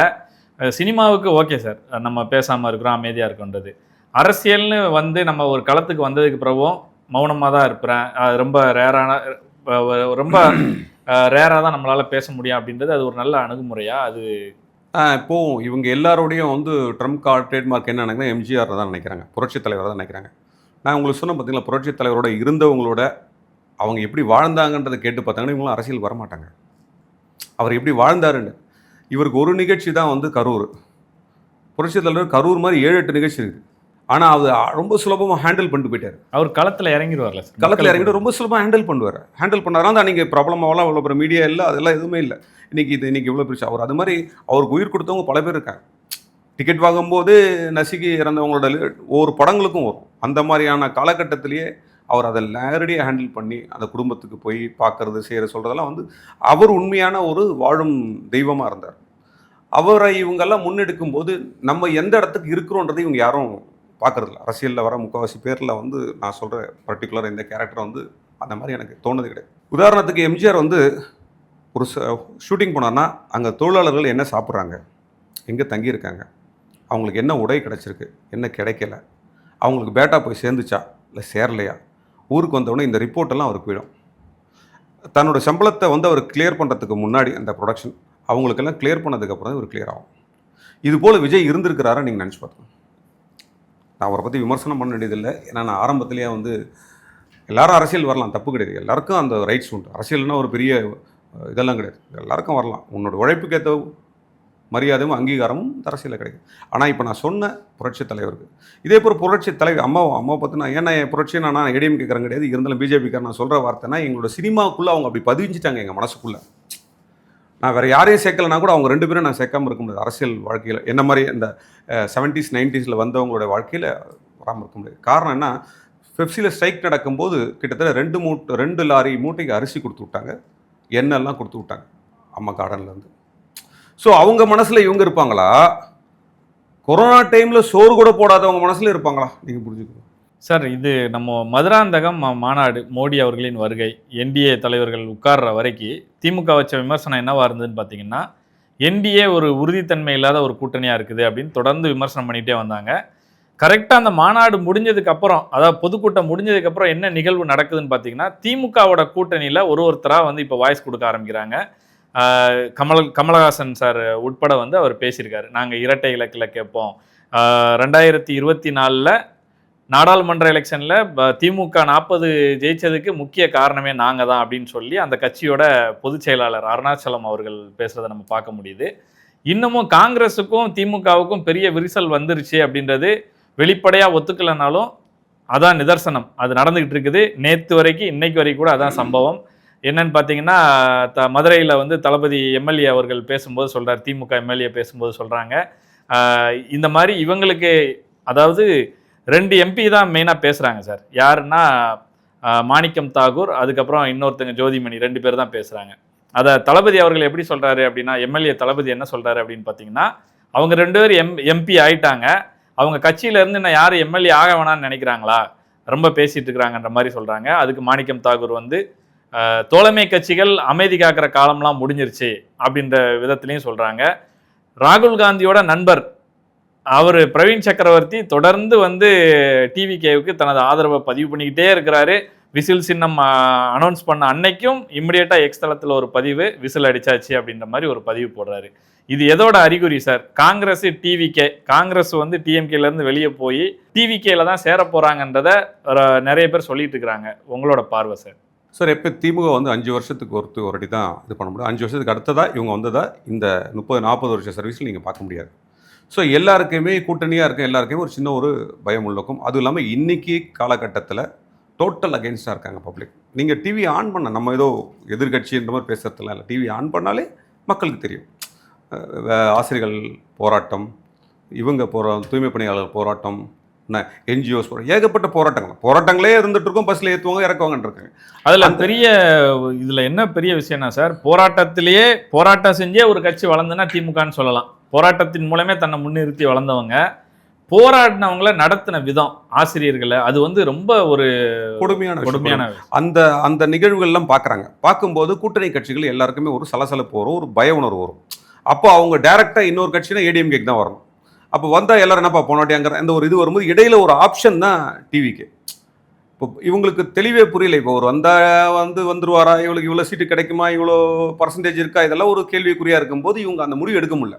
சினிமாவுக்கு ஓகே சார், நம்ம பேசாமல் இருக்கிறோம், அமைதியாக இருக்கோன்றது. அரசியல்னு வந்து நம்ம ஒரு களத்துக்கு வந்ததுக்கு பிறகும் மௌனமாக தான் இருப்பேன், அது ரொம்ப ரொம்ப ரேராக தான் நம்மளால் பேச முடியும் அப்படின்றது அது ஒரு நல்ல அணுகுமுறையா? அது இப்போ இவங்க எல்லாரோடையும் வந்து ட்ரம்ப் கார்டு ட்ரேட்மார்க் என்ன நினைக்கிறாங்க, எம்ஜிஆர் தான் நினைக்கிறாங்க, புரட்சித் தலைவர் தான் நினைக்கிறாங்க. நான் உங்களுக்கு சொன்ன பார்த்தீங்களா, புரட்சித் தலைவரோட இருந்தவங்களோட அவங்க எப்படி வாழ்ந்தாங்கன்றதை கேட்டு பார்த்தாங்கன்னா இவங்களும் அரசியல் வரமாட்டாங்க. அவர் எப்படி வாழ்ந்தாருன்னு. இவருக்கு ஒரு நிகழ்ச்சி தான் வந்து கரூர். புரட்சித் தலைவர் கரூர் மாதிரி 7-8 நிகழ்ச்சி இருக்குது. ஆனால் அது ரொம்ப சுலபமாக ஹேண்டில் பண்ணிட்டு போயிட்டார். அவர் களத்தில் இறங்கிடுவார்ல சார், களத்தில் இறங்கிட்டு ரொம்ப சுலபமாக ஹேண்டில் பண்ணாதான் தான் நீங்கள் ப்ராப்ளமாகலாம் இவ்வளோ பெரிய மீடியா இல்லை, அதெல்லாம் எதுவுமே இல்லை. இன்னைக்கு இவ்வளோ பிரச்சனை. அவர் அது மாதிரி அவருக்கு உயிர் கொடுத்தவங்க பல பேர் இருக்காங்க. டிக்கெட் வாங்கும்போது நசுக்கி இறந்தவங்களோட ஒவ்வொரு படங்களுக்கும் வரும். அந்த மாதிரியான காலகட்டத்திலேயே அவர் அதை நேரடியாக ஹேண்டில் பண்ணி அந்த குடும்பத்துக்கு போய் பார்க்கறது சொல்கிறதெல்லாம் வந்து அவர் உண்மையான ஒரு வாழும் தெய்வமாக இருந்தார். அவரை இவங்கெல்லாம் முன்னெடுக்கும் போது நம்ம எந்த இடத்துக்கு இருக்கிறோன்றதை இவங்க யாரும் பார்க்குறதில்ல. அரசியலில் வர முக்கால்வாசி பேரில் வந்து நான் சொல்கிற பர்டிகுலர் இந்த கேரக்டர் வந்து அந்த மாதிரி எனக்கு தோணுது கிடையாது. உதாரணத்துக்கு எம்ஜிஆர் வந்து ஒரு ஷூட்டிங் போனார்னா அங்கே தொழிலாளர்கள் என்ன சாப்பிட்றாங்க, எங்கே தங்கியிருக்காங்க, அவங்களுக்கு என்ன உடை கிடச்சிருக்கு, என்ன கிடைக்கல, அவங்களுக்கு பேட்டா போய் சேர்ந்துச்சா இல்லை சேரலையா, ஊருக்கு வந்தவுடனே இந்த ரிப்போர்ட்டெல்லாம் அவருக்கு போயிடும். தன்னோட சம்பளத்தை வந்து அவர் கிளியர் பண்ணுறதுக்கு முன்னாடி அந்த ப்ரொடக்ஷன் அவங்களுக்கெல்லாம் கிளியர் பண்ணதுக்கப்புறம் தான் இவர் கிளியர் ஆகும். இது போல் விஜய் இருந்திருக்கிறாரா நீங்கள் நினச்சி பார்த்துக்கணும். நான் அவரை பற்றி விமர்சனம் பண்ண வேண்டியதில்லை. ஏன்னா நான் ஆரம்பத்திலேயே வந்து எல்லாரும் அரசியல் வரலாம், தப்பு கிடையாது, எல்லாருக்கும் அந்த ரைட்ஸ் உண்டு. அரசியல்னால் ஒரு பெரிய இதெல்லாம் கிடையாது, எல்லாருக்கும் வரலாம். உன்னோட உழைப்புக்கு ஏற்ற மரியாதையும் அங்கீகாரமும் அரசியலில் கிடைக்கும். ஆனால் இப்போ நான் சொன்ன புரட்சித் தலைவருக்கு இதே போல் புரட்சித் தலைவர் அம்மாவை பார்த்து ஏன்னா என் புரட்சி நான் ஏடிஎம் கேட்குறேன் கிடையாது, இருந்தாலும் பிஜேபிக்காரன் நான் சொல்கிற வார்த்தைனா எங்களோட சினிமாவுக்குள்ளே அவங்க அப்படி பதிஞ்சிட்டாங்க எங்கள் மனசுக்குள்ளே. நான் வேறு யாரையும் சேர்க்கலைனா கூட அவங்க 2 பேரும் நான் சேர்க்காமல் இருக்க முடியாது. அரசியல் வாழ்க்கையில் என்ன மாதிரி இந்த 70s 90s வந்தவங்களோட வாழ்க்கையில் வராமல் இருக்க முடியாது. காரணம் என்ன, பெப்சியில் ஸ்ட்ரைக் நடக்கும்போது கிட்டத்தட்ட 2 லாரி மூட்டைக்கு அரிசி கொடுத்து விட்டாங்க, எண்ணெய்லாம் கொடுத்து விட்டாங்க அம்மா கார்டன்லேருந்து. ஸோ அவங்க மனசில் இவங்க இருப்பாங்களா, கொரோனா டைமில் சோறு கூட போடாதவங்க மனசில் இருப்பாங்களா, நீங்கள் புரிஞ்சுக்கணும் சார். இது நம்ம மதுராந்தகம் மாநாடு, மோடி அவர்களின் வருகை, என்டிஏ தலைவர்கள் உட்கார்ற வரைக்கும் திமுக வச்ச விமர்சனம் என்னவா இருந்ததுன்னு பார்த்தீங்கன்னா, என்டிஏ ஒரு உறுதித்தன்மை இல்லாத ஒரு கூட்டணியாக இருக்குது அப்படின்னு தொடர்ந்து விமர்சனம் பண்ணிகிட்டே வந்தாங்க. கரெக்டாக அந்த மாநாடு முடிஞ்சதுக்கப்புறம், அதாவது பொதுக்கூட்டம் முடிஞ்சதுக்கப்புறம் என்ன நிகழ்வு நடக்குதுன்னு பார்த்தீங்கன்னா, திமுகவோட கூட்டணியில் ஒருத்தராக வந்து இப்போ வாய்ஸ் கொடுக்க ஆரம்பிக்கிறாங்க. கமலஹாசன் சார் உட்பட வந்து அவர் பேசியிருக்காரு, நாங்கள் இரட்டை இலக்கில் கேட்போம், 2024 நாடாளுமன்ற எலெக்ஷனில் திமுக 40 ஜெயிச்சதுக்கு முக்கிய காரணமே நாங்கள் தான் அப்படின்னு சொல்லி அந்த கட்சியோட பொதுச் செயலாளர் அருணாச்சலம் அவர்கள் பேசுகிறத நம்ம பார்க்க முடியுது. இன்னமும் காங்கிரஸுக்கும் திமுகவுக்கும் பெரிய விரிசல் வந்துருச்சு அப்படின்றது வெளிப்படையாக ஒத்துக்கலைனாலும் அதான் நிதர்சனம், அது நடந்துக்கிட்டு இருக்குது. நேற்று வரைக்கும் இன்னைக்கு வரைக்கும் கூட அதான் சம்பவம். என்னன்னு பார்த்தீங்கன்னா, மதுரையில் வந்து தளபதி எம்எல்ஏ அவர்கள் பேசும்போது சொல்கிறார், திமுக எம்எல்ஏ பேசும்போது சொல்கிறாங்க, இந்த மாதிரி இவங்களுக்கு அதாவது 2 எம்பி தான் மெயினாக பேசுகிறாங்க சார். யாருன்னா மாணிக்கம் தாகூர், அதுக்கப்புறம் இன்னொருத்தங்க ஜோதிமணி, 2 பேர் தான் பேசுகிறாங்க. அதை தளபதி அவர்கள் எப்படி சொல்கிறாரு அப்படின்னா, எம்எல்ஏ தளபதி என்ன சொல்கிறாரு அப்படின்னு பார்த்தீங்கன்னா, அவங்க 2 பேர் எம்பி ஆயிட்டாங்க, அவங்க கட்சியிலேருந்து இன்னும் யார் எம்எல்ஏ ஆக வேணான்னு நினைக்கிறாங்களா, ரொம்ப பேசிகிட்டு இருக்கிறாங்கன்ற மாதிரி சொல்கிறாங்க. அதுக்கு மாணிக்கம் தாகூர் வந்து தோழமை கட்சிகள் அமைதி காக்கிற காலம்லாம் முடிஞ்சிருச்சு அப்படின்ற விதத்துலையும் சொல்கிறாங்க. ராகுல் காந்தியோட நண்பர் அவர் பிரவீன் சக்கரவர்த்தி தொடர்ந்து வந்து டிவிகேவுக்கு தனது ஆதரவை பதிவு பண்ணிக்கிட்டே இருக்கிறாரு. விசில் சின்னம் அனௌன்ஸ் பண்ண அன்னைக்கும் இம்மிடியேட்டாக எக்ஸ் தளத்தில் ஒரு பதிவு, விசில் அடிச்சாச்சு அப்படின்ற மாதிரி ஒரு பதிவு போடுறாரு. இது எதோட அறிகுறி சார்? காங்கிரஸ் டிவிகே, காங்கிரஸ் வந்து டிஎம்கேலேருந்து வெளியே போய் டிவிகேல தான் சேர போகிறாங்கன்றத நிறைய பேர் சொல்லிட்டு இருக்கிறாங்க. உங்களோட பார்வை சார்? சார், எப்போ திமுக வந்து 5 வருஷத்துக்கு ஒரு வாட்டி தான் இது பண்ண முடியும். 5 வருஷத்துக்கு அடுத்ததாக இவங்க வந்ததா இந்த 30-40 வருஷ சர்வீஸில் நீங்கள் பார்க்க முடியாது. ஸோ எல்லாருக்குமே கூட்டணியாக இருக்க எல்லாருக்குமே ஒரு சின்ன ஒரு பயம் உள்ளக்கும். அதுவும் இல்லாமல் இன்றைக்கி காலகட்டத்தில் டோட்டல் அகெயின்ஸ்டாக இருக்காங்க பப்ளிக். நீங்கள் டிவி ஆன் பண்ண, நம்ம ஏதோ எதிர்கட்சின்ற மாதிரி பேசுகிறதுலாம் இல்லை, டிவி ஆன் பண்ணாலே மக்களுக்கு தெரியும். ஆசிரியர்கள் போராட்டம், இவங்க தூய்மை பணியாளர் போராட்டம், என்ஜிஓஸ் ஏகப்பட்ட போராட்டங்களே இருந்துட்டு இருக்கும். பஸ்ஸில் ஏற்றுவாங்க, இறக்குவாங்கன்னு இருக்காங்க. அதில் பெரிய இதில் என்ன பெரிய விஷயம்னா சார், போராட்டத்திலேயே போராட்டம் செஞ்சே ஒரு கட்சி வளர்ந்துன்னா திமுகன்னு சொல்லலாம். போராட்டத்தின் மூலமே தன்னை முன்னிறுத்தி வளர்ந்தவங்க, போராடினவங்கள நடத்தின விதம், ஆசிரியர்களை, அது வந்து ரொம்ப ஒரு கொடுமையான அந்த நிகழ்வுகள்லாம் பார்க்குறாங்க. பார்க்கும்போது கூட்டணி கட்சிகள் எல்லாருக்குமே ஒரு சலசலப்பு வரும், ஒரு பய உணர்வு வரும். அப்போ அவங்க டைரெக்டாக இன்னொரு கட்சினா ஏடிஎம்கேக்கு தான் வரணும். அப்போ வந்தால் எல்லாரும் என்னப்பா போனாட்டி அங்கே இந்த ஒரு இது வரும்போது இடையில ஒரு ஆப்ஷன் தான் டிவிக்கு. இப்போ இவங்களுக்கு தெளிவே புரியல. இப்போ ஒரு வந்துருவாரா, இவளுக்கு இவ்வளோ சீட்டு கிடைக்குமா, இவ்வளோ பர்சன்டேஜ் இருக்கா, இதெல்லாம் ஒரு கேள்விக்குறியாக இருக்கும்போது இவங்க அந்த முடிவு எடுக்க முடியல.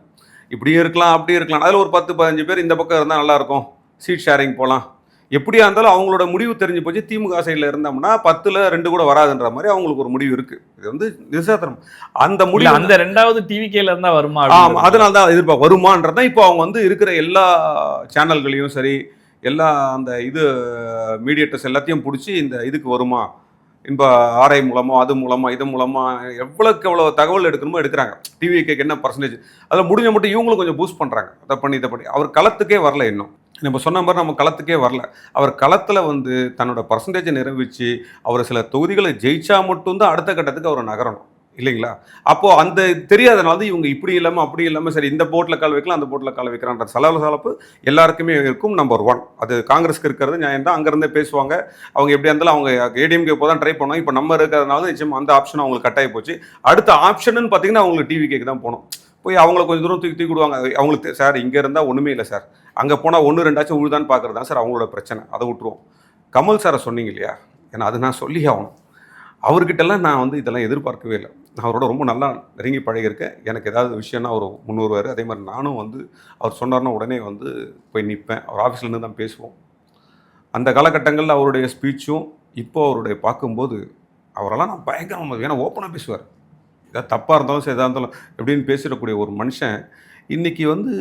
இப்படியும் இருக்கலாம் அப்படியும் இருக்கலாம், அதில் ஒரு 10-15 பேர் இந்த பக்கம் இருந்தால் நல்லாயிருக்கும், சீட் ஷேரிங் போகலாம், எப்படியா இருந்தாலும் அவங்களோட முடிவு தெரிஞ்சு போச்சு. திமுக சைடில் இருந்தோம்னா 10ல் 2 கூட வராதுன்ற மாதிரி அவங்களுக்கு ஒரு முடிவு இருக்குது. இது வந்து நிசாத்திரம். அந்த முடிவு அந்த 2வது டிவிகேல இருந்தா வருமா? ஆமாம், அதனால தான் எதிர்பார்க்க வருமானதான். இப்போ அவங்க வந்து இருக்கிற எல்லா சேனல்களையும் சரி, எல்லா அந்த இது மீடியேட்டர்ஸ் எல்லாத்தையும் பிடிச்சி இந்த இதுக்கு வருமா, இப்போ ஆர்ஐ மூலமோ அது மூலமா இது மூலமா எவ்வளோக்கு எவ்வளோ தகவல் எடுக்கணுமோ எடுக்கிறாங்க. டிவிக்கு என்ன பர்சன்டேஜ் அதில் முடிஞ்ச மட்டும் இவங்களும் கொஞ்சம் பூஸ்ட் பண்ணுறாங்க. அதை பண்ணி இதை பண்ணி அவர் களத்துக்கே வரல. இன்னும் நம்ம சொன்ன மாதிரி நம்ம களத்துக்கே வரல. அவர் களத்தில் வந்து தன்னோட பர்சன்டேஜை நிரூபித்து அவர் சில தொகுதிகளை ஜெயிச்சா மட்டும்தான் அடுத்த கட்டத்துக்கு அவர் நகரணும் இல்லைங்களா? அப்போது அந்த தெரியாதனால இவங்க இப்படி இல்லாமல் அப்படி இல்லாமல் சரி இந்த போட்டில் கால் வைக்கலாம் அந்த போட்டில் கால் வைக்கிறான்ற சலப்பு எல்லாருக்குமே இருக்கும். நம்பர் 1 அது காங்கிரஸ்க்கு இருக்கிறது நியாயம் தான். அங்கேருந்தே பேசுவாங்க. அவங்க எப்படியா இருந்தாலும் அவங்க ஏடிஎம்கே போய் தான் ட்ரை பண்ணுவாங்க. இப்போ நம்ம இருக்கிறதுனால நிச்சயமாக அந்த ஆப்ஷன் அவங்களுக்கு கட்டாயி போச்சு. அடுத்த ஆப்ஷன்னு பார்த்தீங்கன்னா அவங்களுக்கு டிவிகேக்கு தான் போகணும். போய் அவங்கள கொஞ்சம் தூரம் தூக்கி விடுவாங்க. அவங்களுக்கு சார் இங்கே இருந்தால் ஒன்றுமே இல்லை சார், அங்கே போனால் 1-2 உழுதான்னு பார்க்குறது தான் சார் அவங்களோட பிரச்சனை, அதை விட்டுருவோம். கமல் சாரை சொன்னீங்க இல்லையா, ஏன்னா அது நான் சொல்லி ஆகணும். அவர்கிட்டலாம் நான் வந்து இதெல்லாம் எதிர்பார்க்கவே இல்லை. நான் அவரோட ரொம்ப நல்லா நெருங்கி பழகியிருக்கேன். எனக்கு ஏதாவது விஷயம்னா அவர் முன்னுருவார். அதே மாதிரி நானும் வந்து அவர் சொன்னார்னா உடனே வந்து போய் நிற்பேன். அவர் ஆஃபீஸ்லேருந்து தான் பேசுவோம். அந்த காலகட்டங்களில் அவருடைய ஸ்பீச்சும் இப்போ அவருடைய பார்க்கும்போது அவரெல்லாம் நான் பயங்கரமாக, ஏன்னா ஓப்பனாக பேசுவார். ஏதாவது தப்பாக இருந்தாலும் சரி எதாக இருந்தாலும் எப்படின்னு பேசிடக்கூடிய ஒரு மனுஷன் இன்றைக்கி வந்து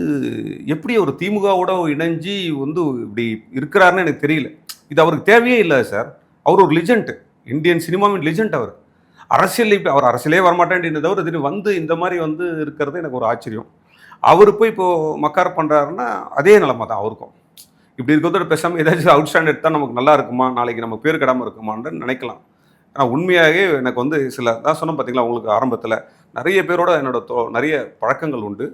எப்படி ஒரு திமுகவோட இணைஞ்சி வந்து இப்படி இருக்கிறாருன்னு எனக்கு தெரியல. இது அவருக்கு தேவையே இல்லை சார். அவர் ஒரு லிஜெண்ட், இந்தியன் சினிமாவின் லிஜெண்ட். அவர் அரசியல் இப்போ அவர் அரசியலே வரமாட்டேன்னு தவிர இது வந்து இந்த மாதிரி வந்து இருக்கிறது எனக்கு ஒரு ஆச்சரியம். அவர் போய் இப்போது மக்கார் பண்ணுறாருன்னா அதே நிலமை தான் அவருக்கும். இப்படி இருக்கிறதோட பேசாமல் ஏதாச்சும் அவுட் ஸ்டாண்ட் எடுத்தால் நமக்கு நல்லா இருக்குமா, நாளைக்கு நம்ம பேர் கெடாமல் இருக்குமான்னு நினைக்கலாம். ஆனால் உண்மையாகவே எனக்கு வந்து சில தான் சொன்னோம் பார்த்தீங்களா உங்களுக்கு ஆரம்பத்தில், நிறைய பேரோட என்னோட நிறைய பழக்கங்கள் உண்டு.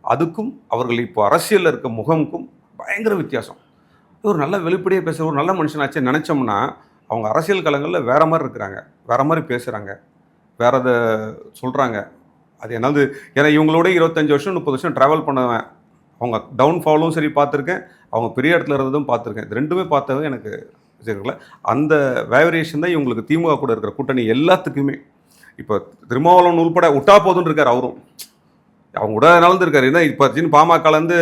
அதுக்கும் அவர்கள் இப்போ அரசியலில் இருக்க முகமுக்கும் பயங்கர வித்தியாசம். ஒரு நல்ல வெளிப்படையாக பேசுகிற ஒரு நல்ல மனுஷனாச்சே நினச்சோம்னா அவங்க அரசியல் களங்களில் வேறு மாதிரி இருக்கிறாங்க, வேறு மாதிரி பேசுகிறாங்க, வேறு அதை சொல்கிறாங்க. அது என்னது, ஏன்னா இவங்களோட 25 வருஷம் 30 வருஷம் ட்ராவல் பண்ணுவேன். அவங்க டவுன்ஃபாலும் சரி பார்த்துருக்கேன், அவங்க பெரிய இடத்துல இருந்ததும் பார்த்துருக்கேன். இது ரெண்டுமே பார்த்தது எனக்கு இருக்குல்ல. அந்த வேரியேஷன் தான் இவங்களுக்கு திமுக கூட இருக்கிற கூட்டணி எல்லாத்துக்குமே. இப்போ திருமாவளவன் உள்பட விட்டா போதுன்னு இருக்கார் அவரும். அவங்க கூட நடந்துருக்காரு. ஏன்னா இப்போ பாமகலேருந்து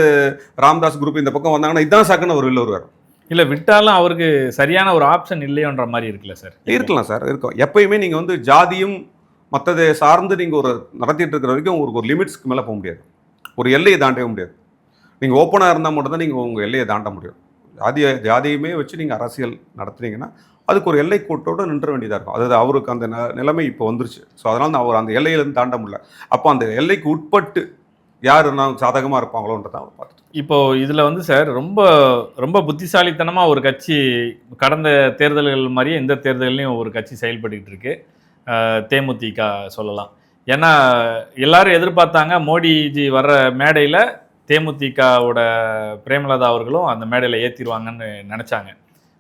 ராம்தாஸ் குரூப் இந்த பக்கம் வந்தாங்கன்னா இதான் சாக்குன்னு அவர் வெளில வருவார். இல்லை விட்டாலும் அவருக்கு சரியான ஒரு ஆப்ஷன் இல்லையோன்ற மாதிரி இருக்குல்ல சார்? இருக்கலாம் சார், இருக்கும். எப்பயுமே நீங்கள் வந்து ஜாதியும் மற்றதை சார்ந்து நீங்கள் ஒரு நடத்திட்டு இருக்கிற வரைக்கும் உங்களுக்கு ஒரு லிமிட்ஸ்க்கு மேலே போக முடியாது, ஒரு எல்லையை தாண்டவே முடியாது. நீங்கள் ஓப்பனாக இருந்தால் மட்டும்தான் நீங்கள் உங்கள் எல்லையை தாண்ட முடியும். ஜாதியுமே வச்சு நீங்கள் அரசியல் நடத்துனீங்கன்னா அதுக்கு ஒரு எல்லை கோட்டோடு நின்ற வேண்டியதாக இருக்கும். அதாவது அவருக்கு அந்த நிலைமை இப்போ வந்துருச்சு. ஸோ அதனால் அவர் அந்த எல்லையிலேருந்து தாண்ட முடியல. அப்போ அந்த எல்லைக்கு உட்பட்டு யார் நான் சாதகமாக இருப்பாங்களோன்றதை அவர் பார்த்துட்டு. இப்போ இதில் வந்து சார் ரொம்ப ரொம்ப புத்திசாலித்தனமாக ஒரு கட்சி கடந்த தேர்தல்கள் மாதிரியே இந்த தேர்தல்லையும் ஒரு கட்சி செயல்பட்டுக்கிட்டு இருக்கு, தேமுதிக சொல்லலாம். ஏன்னா எல்லாரும் எதிர்பார்த்தாங்க மோடிஜி வர்ற மேடையில் தேமுதிகவோட பிரேமலதா அவர்களும் அந்த மேடையில் ஏற்றிடுவாங்கன்னு நினச்சாங்க.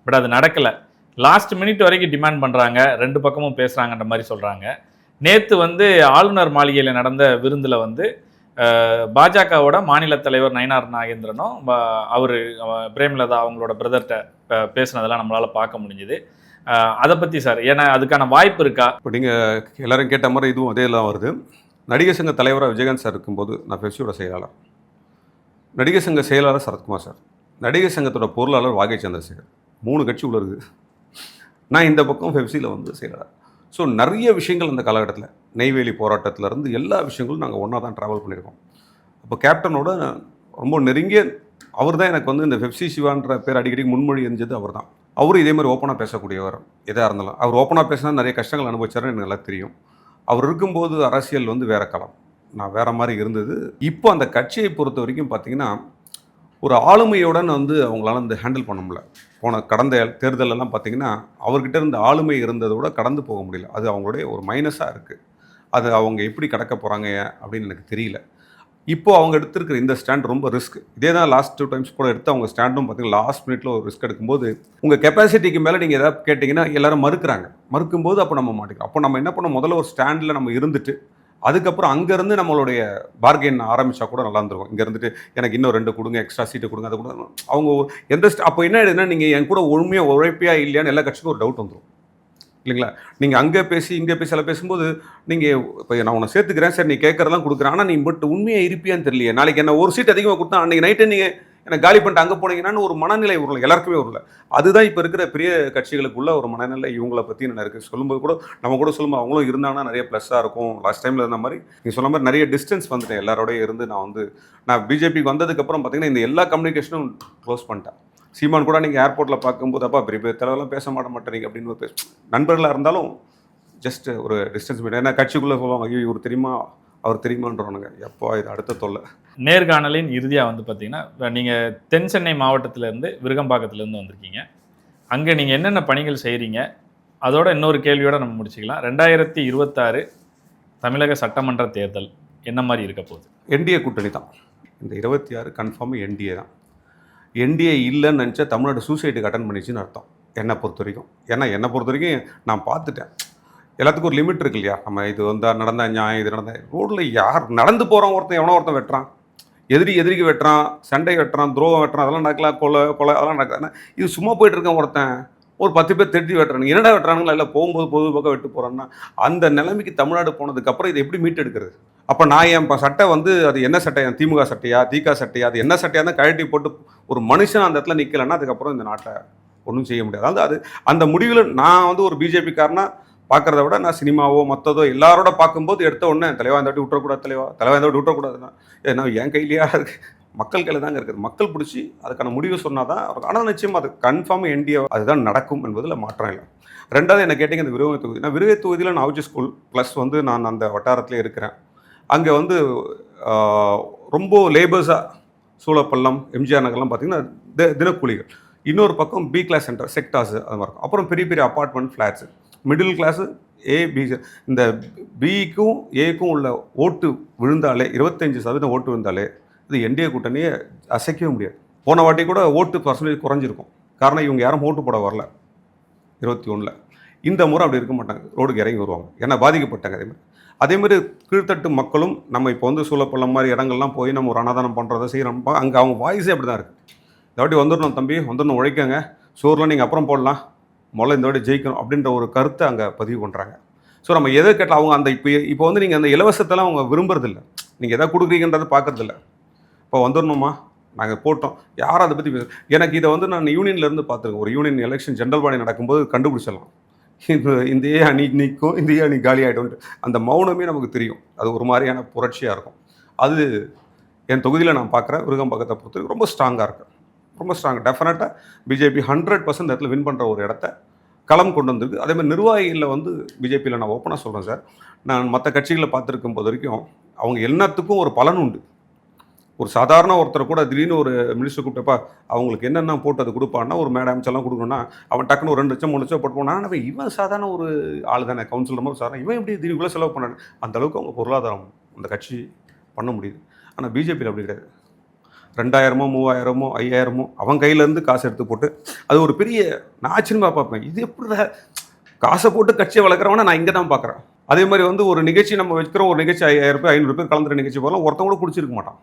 பட் அது நடக்கலை. லாஸ்ட் மினிட் வரைக்கும் டிமாண்ட் பண்ணுறாங்க, 2 பக்கமும் பேசுகிறாங்கன்ற மாதிரி சொல்கிறாங்க. நேற்று வந்து ஆளுநர் மாளிகையில் நடந்த விருந்தில் வந்து பாஜகவோட மாநில தலைவர் நயினார் நாகேந்திரனும் அவர் பிரேமலதா அவங்களோட பிரதர்கிட்ட பேசுனதெல்லாம் நம்மளால் பார்க்க முடிஞ்சுது. அதை பற்றி சார், ஏன்னா அதுக்கான வாய்ப்பு இருக்கா? இப்போ நீங்கள் எல்லோரும் கேட்ட மாதிரி இதுவும் அதே எல்லாம் வருது. நடிகர் சங்க தலைவராக விஜயகாந்த் சார் இருக்கும்போது நான் பெப்சியோட செயலாளர், நடிகர் சங்க செயலாளர் சரத்குமார் சார், நடிகர் சங்கத்தோட பொருளாளர் வாகை சந்திரசேகர், 3 கட்சி உள்ள இருக்குது. நான் இந்த பக்கம் பெப்சியில் வந்து செயலாளர். ஸோ நிறைய விஷயங்கள் அந்த காலகட்டத்தில் நெய்வேலி போராட்டத்திலேருந்து எல்லா விஷயங்களும் நாங்கள் ஒன்றா தான் ட்ராவல் பண்ணியிருக்கோம். அப்போ கேப்டனோட ரொம்ப நெருங்கிய அவர் தான் எனக்கு வந்து இந்த பெப்சி சிவான்ற பேர் அடிக்கடி முன்மொழி எரிஞ்சது அவர் தான். அவரும் இதே மாதிரி ஓப்பனாக பேசக்கூடியவர். எதாக இருந்தாலும் அவர் ஓப்பனாக பேசினா நிறைய கஷ்டங்கள் அனுபவிச்சாருன்னு எனக்கு நல்லா தெரியும். அவர் இருக்கும்போது அரசியல் வந்து வேறு காலம், நான் வேறு மாதிரி இருந்தது. இப்போ அந்த கட்சியை பொறுத்த வரைக்கும் பார்த்திங்கன்னா ஒரு ஆளுமையுடன் வந்து அவங்களால வந்து ஹேண்டில் பண்ண முடியல. கடந்த தேர்தலெல்லாம் பார்த்திங்கன்னா அவர்கிட்ட இருந்த ஆளுமை இருந்ததோட கடந்து போக முடியல. அது அவங்களுடைய ஒரு மைனஸாக இருக்குது. அது அவங்க எப்படி கடக்க போகிறாங்க அப்படின்னு எனக்கு தெரியல. இப்போது அவங்க எடுத்துருக்கிற இந்த ஸ்டாண்ட் ரொம்ப ரிஸ்க். இதே தான் லாஸ்ட் 2 டைம்ஸ் கூட எடுத்து அவங்க ஸ்டாண்டும் பார்த்திங்கன்னா லாஸ்ட் மினிட்ல ஒரு ரிஸ்க் எடுக்கும்போது உங்கள் கெப்பாசிட்டிக்கு மேலே நீங்கள் எதாவது கேட்டிங்கன்னா எல்லோரும் மறுக்கும்போது அப்போ நம்ம மாட்டிக்கிறோம். அப்போ நம்ம என்ன பண்ணோம், முதல்ல ஒரு ஸ்டாண்டில் நம்ம இருந்துட்டு அதுக்கப்புறம் அங்கேருந்து நம்மளுடைய பார்கெயின் ஆரம்பித்தா கூட நல்லா இருந்திருக்கும். இங்கே இருந்துட்டு எனக்கு இன்னும் 2 கொடுங்க, எக்ஸ்ட்ரா சீட்டு கொடுங்க, அதை கொடுங்க. அவங்க அப்போ என்ன ஆயிடுதுன்னா, நீங்கள் என் கூட உண்மையாக உழைப்பியா இல்லையான்னு எல்லா கட்சிக்கும் ஒரு டவுட் வந்துடும் இல்லைங்களா? நீங்கள் அங்கே பேசி இங்கே பேசி எல்லாம் பேசும்போது நீங்கள் இப்போ நான் உன்னை சேர்த்துக்கிறேன், சரி நீ கேட்குறதெல்லாம் கொடுக்குறேன், ஆனால் நீ பட் உண்மையாக இருப்பியான்னு தெரியலையே. நாளைக்கு என்ன ஒரு சீட் அதிகமாக கொடுத்தா அன்றைக்கி நைட்டே நீங்கள் எனக்கு காலி பண்ணிட்டு அங்கே போனீங்கன்னு ஒரு மனநிலை வரல, எல்லாருக்குமே வரல. அதுதான் இப்போ இருக்கிற பெரிய கட்சிகளுக்குள்ள ஒரு மனநிலை. இவங்களை பற்றி என்ன இருக்குது சொல்லும்போது கூட நம்ம கூட சொல்லும்போது அவங்களும் இருந்தாங்கன்னா நிறைய ப்ளஸ்ஸாக இருக்கும். லாஸ்ட் டைமில் இருந்த மாதிரி நீங்கள் சொன்ன மாதிரி நிறைய டிஸ்டன்ஸ் வந்துட்டேன் எல்லாரோடய இருந்து. நான் பிஜேபிக்கு வந்ததுக்கப்புறம் பார்த்தீங்கன்னா இந்த எல்லா கம்யூனிகேஷனும் க்ளோஸ் பண்ணிட்டேன். சீமான் கூட நீங்கள் ஏர்போர்ட்டில் பார்க்கும்போது அப்பா பெரிய பெரிய தலைவரெல்லாம் பேச மாட்டேறீங்க அப்படின்னு நண்பர்களாக இருந்தாலும் ஜஸ்ட் ஒரு டிஸ்டன்ஸ் மீட். ஏன்னா கட்சிக்குள்ளே சொல்லுவாங்க, ஐயோ இவர் தெரியுமா அவர் தெரியுமான்றவனுங்க, எப்போ இது அடுத்த தொல்லை. நேர்காணலின் இறுதியாக வந்து பார்த்தீங்கன்னா, நீங்கள் தென் சென்னை மாவட்டத்திலேருந்து விருகம்பாக்கத்துலேருந்து வந்திருக்கீங்க. அங்கே நீங்கள் என்னென்ன பணிகள் செய்கிறீங்க, அதோட இன்னொரு கேள்வியோடு நம்ம முடிச்சுக்கலாம். 2026 தமிழக சட்டமன்ற தேர்தல் என்ன மாதிரி இருக்க போகுது? என்டிஏ கூட்டணி தான். இந்த 26 கன்ஃபார்ம் என்டிஏ தான். என்டிஏ இல்லைன்னு நினச்சா தமிழ்நாடு சூசைட்டுக்கு அட்டன் பண்ணிச்சுன்னு அர்த்தம் என்னை பொறுத்த வரைக்கும். ஏன்னா என்னை பொறுத்த வரைக்கும் நான் பார்த்துட்டேன், எல்லாத்துக்கும் ஒரு லிமிட் இருக்கு இல்லையா? நம்ம இது வந்தால் நடந்த நியாயம், இது நடந்த ரோட்டில் யார் நடந்து போகிறோம், எவனோ ஒருத்தன் வெட்டுறான், எதிரிக்கு வெட்டுறான், சண்டை வெட்டுறான், துரோகம் வெட்டுறான், அதெல்லாம் நடக்கலாம், கொலை அதெல்லாம் நடக்காது. இது சும்மா போயிட்டு இருக்கேன், ஒருத்தன் ஒரு 10 பேர் திட்டி வெட்டுறானுங்க, என்னடா வெட்டுறானுங்களா, இல்லை போகும்போது பொதுவாக வெட்டு போகிறான்னா அந்த நிலைமைக்கு தமிழ்நாடு போனதுக்கப்புறம் இதை எப்படி மீட்டெடுக்கிறது? அப்போ நான் என் சட்டை வந்து அது என்ன சட்டை, என் திமுக சட்டையா திக சட்டையா, அது என்ன சட்டையாக தான் கழட்டி போட்டு ஒரு மனுஷன் அந்த இடத்துல நிற்கலைன்னா அதுக்கப்புறம் இந்த நாட்டை ஒன்றும் செய்ய முடியாது. அதாவது அது அந்த முடிவில் நான் வந்து ஒரு பிஜேபிக்காரனா பார்க்குறத விட நான் சினிமாவோ மற்றதோ எல்லாரோட பார்க்கும்போது எடுத்த உடனே தலைவா இந்த வாட்டி விட்டுறக்கூடாது, தலைவா இந்த வாட்டி விட்டுறக்கூடாதுன்னா ஏன்னா என் கையிலேயே இருக்குது, மக்கள் கையில் தாங்க இருக்குது. மக்கள் பிடிச்சி அதுக்கான முடிவு சொன்னால் தான். ஆனால் நிச்சயமாக அது கன்ஃபார்ம் என்டிஏ அதுதான் நடக்கும் என்பதில் மாற்றம் இல்லை. ரெண்டாவது என்ன கேட்டிங்க, இந்த விருகை தொகுதி. நான் விருகை தொகுதியில் நான் அவுஜி ஸ்கூல் ப்ளஸ் வந்து நான் அந்த வட்டாரத்திலே இருக்கிறேன். அங்கே வந்து ரொம்ப லேபர்ஸாக சூழப்பள்ளம், எம்ஜிஆர் நகர்லாம் பார்த்திங்கன்னா தினக்கூலிகள். இன்னொரு பக்கம் பி கிளாஸ் சென்டர் செக்டார்ஸு அது மாதிரி இருக்கும். அப்புறம் பெரிய பெரிய அப்பார்ட்மெண்ட் ஃப்ளாட்ஸு. மிடில் கிளாஸு ஏ பி. இந்த பிக்கும் ஏக்கும் உள்ள ஓட்டு விழுந்தாலே 25% ஓட்டு விழுந்தாலே இது என்டிஏ கூட்டணியை அசைக்கவே முடியாது. போன வாட்டி கூட ஓட்டு பர்சன்டேஜ் குறைஞ்சிருக்கும். காரணம் இவங்க யாரும் ஓட்டு போட வரல 21. இந்த முறை அப்படி இருக்க மாட்டாங்க, ரோடுக்கு இறங்கி வருவாங்க, ஏன்னா பாதிக்கப்பட்டாங்க. அதேமாதிரி கீழ்த்தட்டு மக்களும் நம்ம இப்போ வந்து சூழப்பள்ளம் மாதிரி இடங்கள்லாம் போய் நம்ம ஒரு அன்னதானம் பண்ணுறதை செய்கிறோம். அங்கே அவங்க வாய்ஸே அப்படி தான் இருக்குது. இந்த வாட்டி வந்துடணும் தம்பி, வந்துடணும், உழைக்கங்க, சோறுலாம் நீங்கள் அப்புறம் போடலாம், முதல்ல இந்த வாட்டி ஜெயிக்கணும் அப்படின்ற ஒரு கருத்தை அங்கே பதிவு பண்ணுறாங்க. ஸோ நம்ம எதை கேட்டால் அவங்க அந்த இப்போ வந்து நீங்கள் அந்த இலவசத்தெல்லாம் அவங்க விரும்புறதில்ல, நீங்கள் எதை கொடுக்குறீங்கன்றது பார்க்குறதில்ல. இப்போ வந்துடணுமா, நாங்கள் போட்டோம், யாரும் அதை பற்றி எனக்கு இதை வந்து நான் யூனியன்லேருந்து பார்த்துருக்கேன். ஒரு யூனியன் எலெக்ஷன் ஜென்ரல் பாடி நடக்கும்போது கண்டுபிடிச்சிடலாம், இந்த ஏ அணி நிற்கும், இந்த ஏ அணி காலி ஆகிடும்ட்டு. அந்த மௌனமே நமக்கு தெரியும், அது ஒரு மாதிரியான புரட்சியாக இருக்கும். அது என் தொகுதியில் நான் பார்க்குறேன். விருகம்பாக்கத்தை பொறுத்தவரைக்கும் ரொம்ப ஸ்ட்ராங்காக இருக்குது, ரொம்ப ஸ்ட்ராங். டெஃபினட்டாக பிஜேபி 100% இடத்துல வின் பண்ணுற ஒரு இடத்த களம் கொண்டு வந்திருக்கு. அதேமாதிரி நிர்வாகிகளில் வந்து பிஜேபியில் நான் ஓப்பனாக சொல்கிறேன் சார், நான் மற்ற கட்சிகளை பார்த்துருக்கும் போது வரைக்கும் அவங்க எல்லாத்துக்கும் ஒரு பலன் உண்டு. ஒரு சாதாரண ஒருத்தர் கூட திடீர்னு ஒரு மினிஸ்டர் கூப்பிட்டப்பா அவங்களுக்கு என்னென்ன போட்டு அது கொடுப்பான்னா ஒரு மேடம் அமைச்செல்லாம் கொடுக்கணும்னா அவன் டக்குன்னு ஒரு 2 லட்சம் 3 லட்சம் போட்டு போனான். ஆனால் இவன் சாதாரண ஒரு ஆள் தானே, கவுன்சிலர் மாதிரி சாதாரண, இவன் எப்படி திடீர்னு இவ்வளோ செலவு பண்ணான்னு அந்த அளவுக்கு அவங்க பொருளாதாரம் அந்த கட்சி பண்ண முடியுது. ஆனால் பிஜேபியில் அப்படி கிடையாது. 2000மோ 3000மோ 5000மோ அவன் கையிலேருந்து காசு எடுத்து போட்டு அது ஒரு பெரிய நான் ஆச்சரியமாக பார்ப்பேன். இது எப்படி காசை போட்டு கட்சியை வளர்க்குறவனா நான் இங்கே தான் பார்க்குறேன். அதே மாதிரி வந்து ஒரு நிகழ்ச்சி நம்ம வைக்கிறோம், ஒரு நிகழ்ச்சி 5000 பேர் 500 பேர் கலந்துற நிகழ்ச்சி போகலாம், ஒருத்தவங்க கூட பிடிச்சிருக்க மாட்டான்.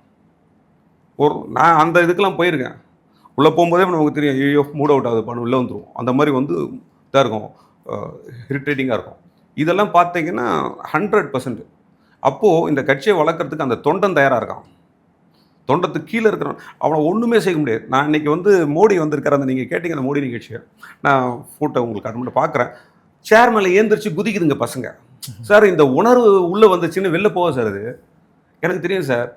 நான் அந்த இதுக்கெல்லாம் போயிருக்கேன். உள்ளே போகும்போதே நமக்கு தெரியும், ஐயோ மூட் அவுட் ஆகுது பண்ணு உள்ளே வந்துடும், அந்த மாதிரி வந்து இதாக இருக்கும், இரிட்டேட்டிங்காக இருக்கும். இதெல்லாம் பார்த்தீங்கன்னா 100%. அப்போது இந்த கட்சியை வளர்க்குறதுக்கு அந்த தொண்டன் தயாராக இருக்கான். தொண்டத்துக்கு கீழே இருக்கிறவன் அவனை ஒன்றுமே செய்ய முடியாது. நான் இன்றைக்கி வந்து மோடி வந்திருக்கிற அந்த நீங்கள் கேட்டிங்க அந்த மோடி நிகழ்ச்சியை நான் ஃபோட்டோ உங்களுக்கு அட்மிட் பார்க்குறேன். சேர் மேலே ஏந்திரிச்சு குதிக்குதுங்க பசங்க. சார் இந்த உணர்வு உள்ளே வந்துச்சுன்னு வெளில போக சார், அது எனக்கு தெரியும் சார்.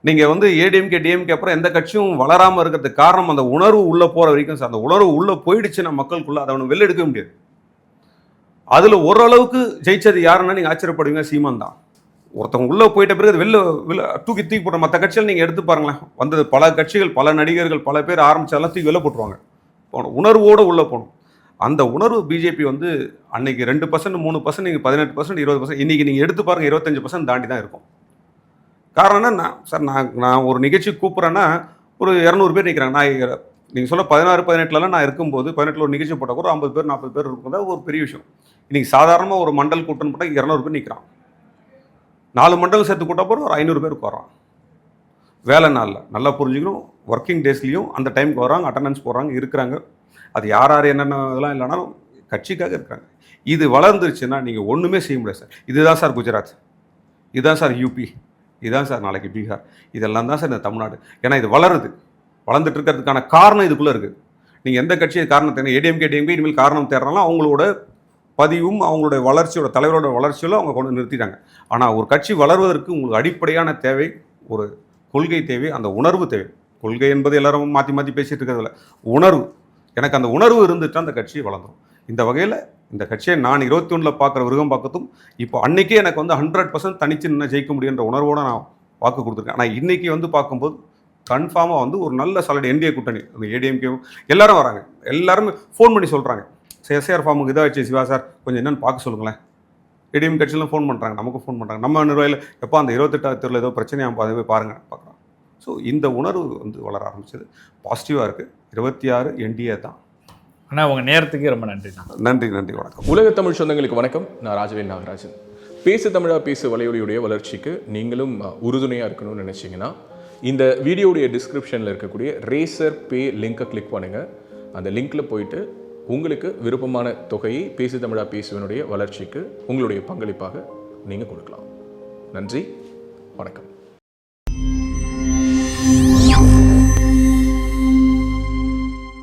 நீங்கள் வந்து ஏடிஎம்கே டிஎம்கே அப்புறம் எந்த கட்சியும் வளராமல் இருக்கிறதுக்கு காரணம் அந்த உணர்வு உள்ளே போகிற வரைக்கும் சார். அந்த உணர்வு உள்ளே போயிடுச்சுன்னா மக்களுக்குள்ளே அதை அவனை வெளில எடுக்கவே முடியாது. அதில் ஓரளவுக்கு ஜெயிச்சது யாருன்னா நீங்கள் ஆச்சரியப்படுவீங்க, சீமான் தான். ஒருத்தவங்க உள்ளே போயிட்ட பிறகு அது வெளில தூக்கி போட்ட மற்ற கட்சிகள் நீங்கள் எடுத்து பாருங்களேன். வந்தது பல கட்சிகள், பல நடிகர்கள், பல பேர் ஆரம்பித்தாலும் தூக்கி வெளில போட்டுருவாங்க. போகணும் உணர்வோடு உள்ளே போகணும். அந்த உணர்வு பிஜேபி வந்து அன்னைக்கு 2%, 3%, நீங்கள் 18%, 20%, இன்றைக்கி நீங்கள் எடுத்து பாருங்கள் 25% தாண்டி தான் இருக்கும். காரணம்னா நான் ஒரு நிகழ்ச்சி கூப்பிட்றேன்னா ஒரு 200 பேர் நிற்கிறாங்க. நான் நீங்கள் சொல்ல 16, 18லலாம் நான் இருக்கும்போது 18ல் ஒரு நிகழ்ச்சி போட்டால் கூட 50 பேர் 40 பேர் இருக்கும், தான் ஒரு பெரிய விஷயம். இன்றைக்கி சாதாரணமாக ஒரு மண்டல் கூட்டம்னு போட்டால் 200 பேர் நிற்கிறான். 4 மண்டலம் சேர்த்து கூட்ட போகிறோம், ஒரு 500 பேருக்கு வரோம். வேலை நாளில் நல்லா புரிஞ்சுக்கணும். ஒர்க்கிங் டேஸ்லேயும் அந்த டைமுக்கு வராங்க, அட்டண்டன்ஸ் போடுறாங்க, இருக்கிறாங்க. அது யார் யார் என்னென்ன இதெல்லாம் இல்லைனாலும் கட்சிக்காக இருக்கிறாங்க. இது வளர்ந்துருச்சுன்னா நீங்கள் ஒன்றுமே செய்ய முடியாது சார். இதுதான் சார் குஜராத், இதுதான் சார் யூபி, இதுதான் சார் நாளைக்கு பீகார், இதெல்லாம் தான் சார் இந்த தமிழ்நாடு. ஏன்னா இது வளர்ந்துட்டு இருக்கிறதுக்கான காரணம் இதுக்குள்ளே இருக்குது. நீங்கள் எந்த கட்சியை காரணம் தேவை, ஏடிஎம்கே டிஎம்கே இனிமேல் காரணம் தேடுறாங்களோ அவங்களோட பதிவும் அவங்களுடைய வளர்ச்சியோட தலைவரோட வளர்ச்சியிலும் அவங்க கொண்டு நிறுத்திட்டாங்க. ஆனால் ஒரு கட்சி வளர்வதற்கு உங்களுக்கு அடிப்படையான தேவை ஒரு கொள்கை தேவை, அந்த உணர்வு தேவை. கொள்கை என்பது எல்லாரும் மாற்றி மாற்றி பேசிகிட்டு இருக்கிறதில்ல, உணர்வு. எனக்கு அந்த உணர்வு இருந்துட்டு அந்த கட்சி வளர்ந்துடும். இந்த வகையில் இந்த கட்சியை நான் 21 பார்க்குற விருகம்பாக்கத்தும் இப்போ அன்றைக்கே எனக்கு வந்து 100% தனிச்சு நின்று ஜெயிக்க முடியுன்ற உணர்வோடு நான் வாக்கு கொடுத்துருக்கேன். ஆனால் இன்றைக்கி வந்து பார்க்கும்போது கன்ஃபார்மாக வந்து ஒரு நல்ல சாலிட் என்டிஏ கூட்டணி, அந்த ஏடிஎம்கே எல்லாரும் வராங்க, எல்லாருமே ஃபோன் பண்ணி சொல்கிறாங்க, எஸ்ஆர் ஃபார்முக்கு இதாகிடுச்சு சிவா சார் கொஞ்சம் என்னென்னு பார்க்க சொல்லுங்களேன். ஏடிஎம் கட்சியிலும் ஃபோன் பண்ணுறாங்க, நமக்கு ஃபோன் பண்ணுறாங்க. நம்ம நிர்வாகிகள் எப்போ அந்த 28வது தெருவில் ஏதோ பிரச்சனையாக அதை போய் பாருங்கள் பார்க்குறோம். ஸோ இந்த உணர்வு வந்து வளர ஆரம்பிச்சது, பாசிட்டிவாக இருக்குது. 26 என்டிஏ தான். ஆனால் உங்கள் நேரத்துக்கு ரொம்ப நன்றி. நன்றி, வணக்கம். உலக தமிழ் சொந்தங்களுக்கு வணக்கம். நான் ராஜவேல் நாகராஜன். பேசு தமிழா பேசு வலையொலியுடைய வளர்ச்சிக்கு நீங்களும் உறுதுணையாக இருக்கணும்னு நினச்சிங்கன்னா இந்த வீடியோடைய டிஸ்கிரிப்ஷனில் இருக்கக்கூடிய ரேசர் பே லிங்கை கிளிக் பண்ணுங்கள். அந்த லிங்க்கில் போயிட்டு உங்களுக்கு விருப்பமான தொகையை பேசு தமிழா பேசுவனுடைய வளர்ச்சிக்கு உங்களுடைய பங்களிப்பாக நீங்கள் கொடுக்கலாம். நன்றி, வணக்கம்.